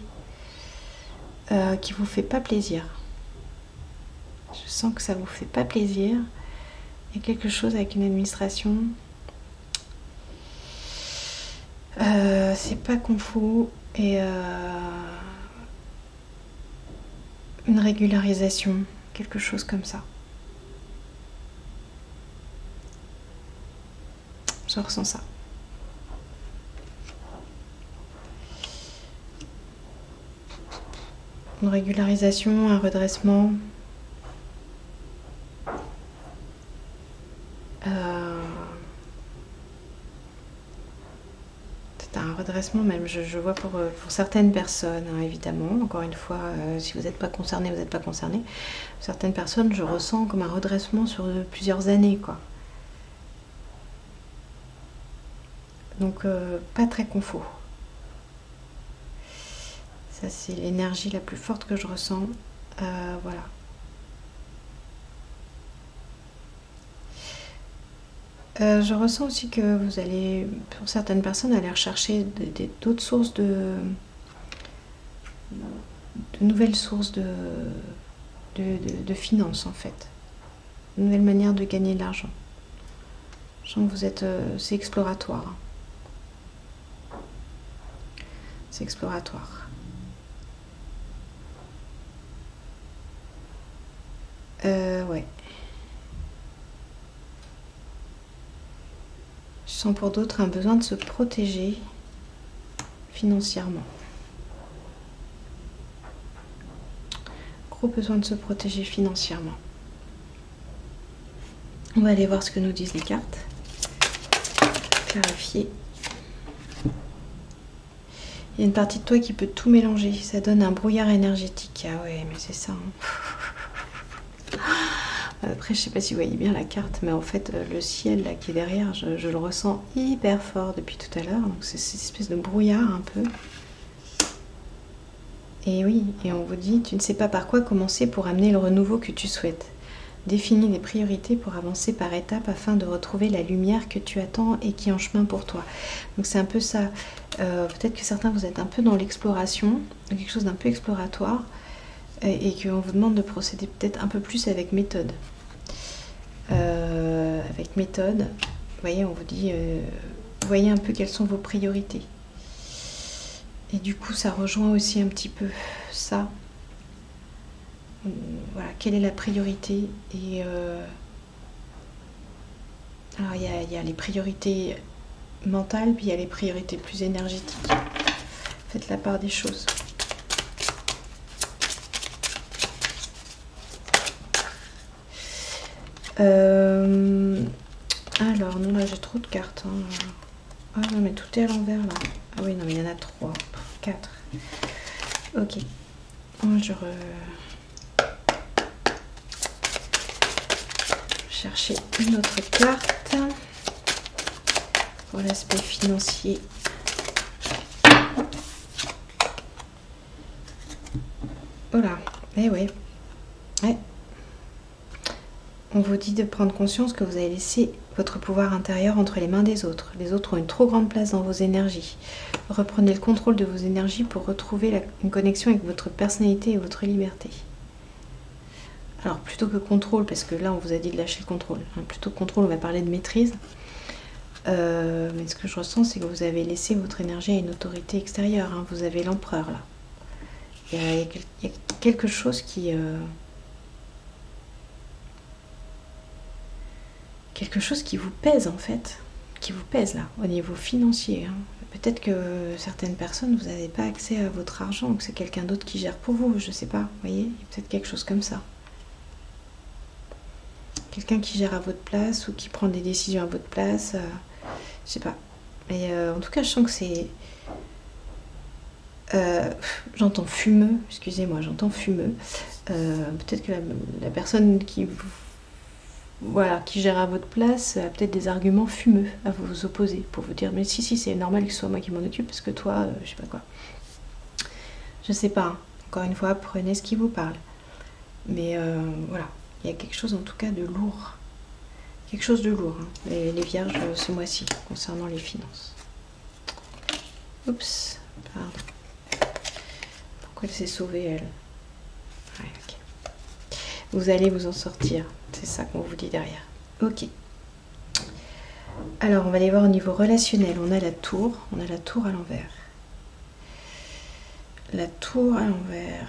qui vous fait pas plaisir. Je sens que ça vous fait pas plaisir. Il y a quelque chose avec une administration. C'est pas confus et une régularisation, quelque chose comme ça. Je ressens ça. Une régularisation, un redressement. C'est un redressement même, je vois pour certaines personnes, hein, évidemment. Encore une fois, si vous n'êtes pas concerné, vous n'êtes pas concerné. Certaines personnes, je ressens comme un redressement sur plusieurs années, quoi. Donc, pas très confort. Ça, c'est l'énergie la plus forte que je ressens. Voilà. Je ressens aussi que vous allez, pour certaines personnes, aller rechercher d'autres sources de nouvelles sources de finances, en fait. De nouvelles manières de gagner de l'argent. Je sens que vous êtes... c'est exploratoire. C'est exploratoire. Ouais. Je sens pour d'autres un besoin de se protéger financièrement. Gros besoin de se protéger financièrement. On va aller voir ce que nous disent les cartes. Clarifier. Il y a une partie de toi qui peut tout mélanger. Ça donne un brouillard énergétique. Ah ouais, mais c'est ça. Hein. Après, je sais pas si vous voyez bien la carte, mais en fait, le ciel là qui est derrière, je le ressens hyper fort depuis tout à l'heure. Donc c'est cette espèce de brouillard un peu. Et oui, et on vous dit, tu ne sais pas par quoi commencer pour amener le renouveau que tu souhaites. Définis des priorités pour avancer par étapes afin de retrouver la lumière que tu attends et qui est en chemin pour toi. Donc c'est un peu ça. Peut-être que certains, vous êtes un peu dans l'exploration, quelque chose d'un peu exploratoire, et qu'on vous demande de procéder peut-être un peu plus avec méthode. Avec méthode, vous voyez, on vous dit, voyez un peu quelles sont vos priorités. Et du coup, ça rejoint aussi un petit peu ça. Voilà, quelle est la priorité? Et alors, il y a les priorités mentales, puis il y a les priorités plus énergétiques. Faites la part des choses. Alors, non, là, j'ai trop de cartes. Hein. Ah non, mais tout est à l'envers, là. Ah oui, non, mais il y en a 3, 4. Ok. Je chercher une autre carte pour l'aspect financier. Voilà. Eh ouais. Ouais. On vous dit de prendre conscience que vous avez laissé votre pouvoir intérieur entre les mains des autres. Les autres ont une trop grande place dans vos énergies. Reprenez le contrôle de vos énergies pour retrouver une connexion avec votre personnalité et votre liberté. Alors plutôt que contrôle, parce que là on vous a dit de lâcher le contrôle, hein, plutôt que contrôle, on va parler de maîtrise. Mais ce que je ressens, c'est que vous avez laissé votre énergie à une autorité extérieure. Hein. Vous avez l'empereur là. Il y a quelque chose qui... quelque chose qui vous pèse en fait, qui vous pèse là, au niveau financier. Hein. Peut-être que certaines personnes, vous n'avez pas accès à votre argent, que c'est quelqu'un d'autre qui gère pour vous, je sais pas, vous voyez, il y a peut-être quelque chose comme ça. Quelqu'un qui gère à votre place ou qui prend des décisions à votre place, je sais pas. Mais en tout cas, je sens que c'est... j'entends fumeux, excusez-moi, j'entends fumeux. Peut-être que la personne qui vous... Voilà, qui gère à votre place a peut-être des arguments fumeux à vous opposer pour vous dire mais si c'est normal que ce soit moi qui m'en occupe parce que toi je sais pas quoi. Je sais pas, hein. Encore une fois, prenez ce qui vous parle. Mais voilà, il y a quelque chose en tout cas de lourd. Quelque chose de lourd, hein. Les vierges ce mois-ci concernant les finances. Oups, pardon. Pourquoi elle s'est sauvée elle? Ouais, ok. Vous allez vous en sortir. C'est ça qu'on vous dit derrière. Ok. Alors, on va aller voir au niveau relationnel. On a la tour. On a la tour à l'envers. La tour à l'envers.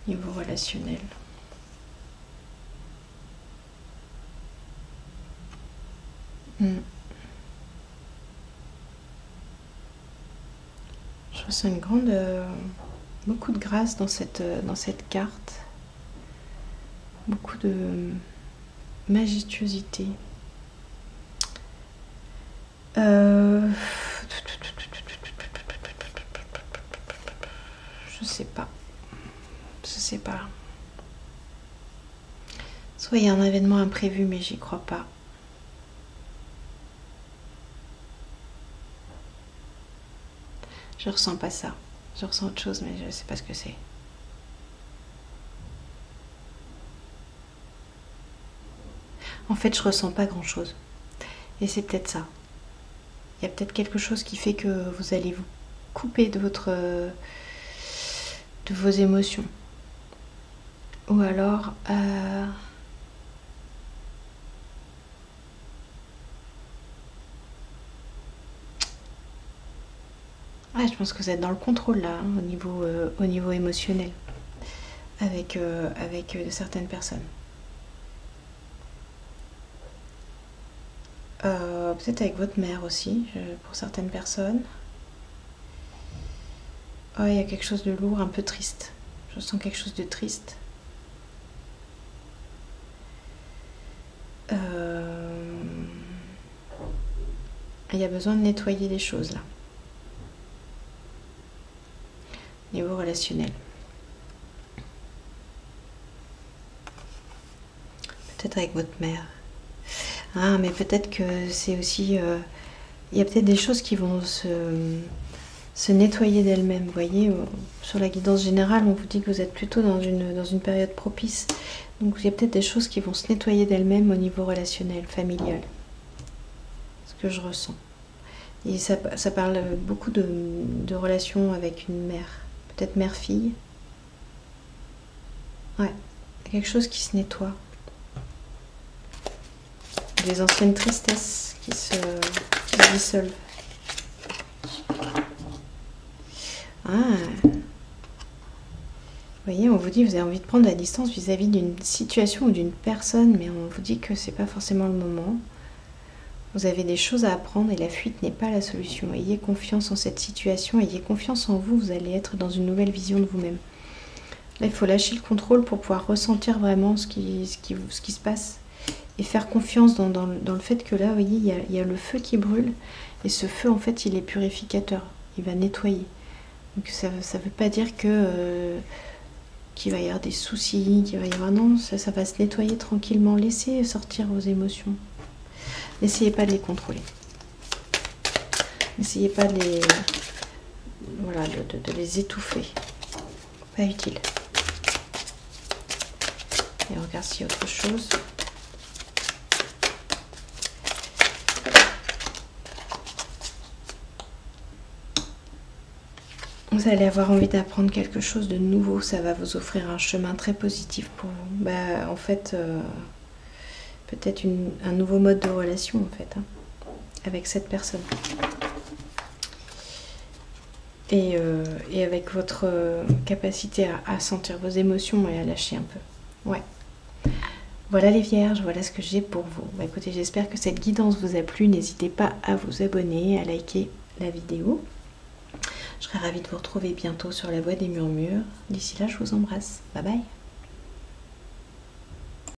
Niveau relationnel. Je ressens une grande... beaucoup de grâce dans cette carte. Beaucoup de majestuosité. Je sais pas. Je sais pas. Soit il y a un événement imprévu, mais j'y crois pas. Je ressens pas ça. Je ressens autre chose, mais je sais pas ce que c'est. En fait, je ressens pas grand chose. Et c'est peut-être ça. Il y a peut-être quelque chose qui fait que vous allez vous couper de vos émotions. Ou alors... Ah, je pense que vous êtes dans le contrôle là, hein, au niveau émotionnel, avec certaines personnes. Peut-être avec votre mère aussi, pour certaines personnes. Oh, il y a quelque chose de lourd, un peu triste. Je sens quelque chose de triste. Il y a besoin de nettoyer des choses là. Niveau relationnel. Peut-être avec votre mère. Ah, mais peut-être que c'est aussi... il y a peut-être des choses qui vont se nettoyer d'elles-mêmes. Vous voyez, sur la guidance générale, on vous dit que vous êtes plutôt dans une période propice. Donc il y a peut-être des choses qui vont se nettoyer d'elles-mêmes au niveau relationnel, familial. Ce que je ressens. Et ça parle beaucoup de relations avec une mère. Peut-être mère-fille. Ouais, quelque chose qui se nettoie. Des anciennes tristesses qui se dissolvent. Ah. Vous voyez, on vous dit que vous avez envie de prendre la distance vis-à-vis d'une situation ou d'une personne, mais on vous dit que c'est pas forcément le moment. Vous avez des choses à apprendre et la fuite n'est pas la solution. Ayez confiance en cette situation, ayez confiance en vous, vous allez être dans une nouvelle vision de vous-même. Là, il faut lâcher le contrôle pour pouvoir ressentir vraiment ce qui se passe et faire confiance dans le fait que là, vous voyez, il y a le feu qui brûle et ce feu, en fait, il est purificateur, il va nettoyer. Donc ça ne veut pas dire que qu'il va y avoir des soucis, qu'il va y avoir... Non, ça va se nettoyer tranquillement. Laissez sortir vos émotions. N'essayez pas de les contrôler. N'essayez pas de les... Voilà, de les étouffer. Pas utile. Et on regarde s'il y a autre chose. Vous allez avoir envie d'apprendre quelque chose de nouveau. Ça va vous offrir un chemin très positif pour vous. Bah, en fait, peut-être un nouveau mode de relation, en fait, hein, avec cette personne. Et avec votre capacité à sentir vos émotions et à lâcher un peu. Ouais. Voilà les vierges, voilà ce que j'ai pour vous. Bah, écoutez, j'espère que cette guidance vous a plu. N'hésitez pas à vous abonner, à liker la vidéo. Je serai ravie de vous retrouver bientôt sur la voie des murmures. D'ici là, je vous embrasse. Bye bye.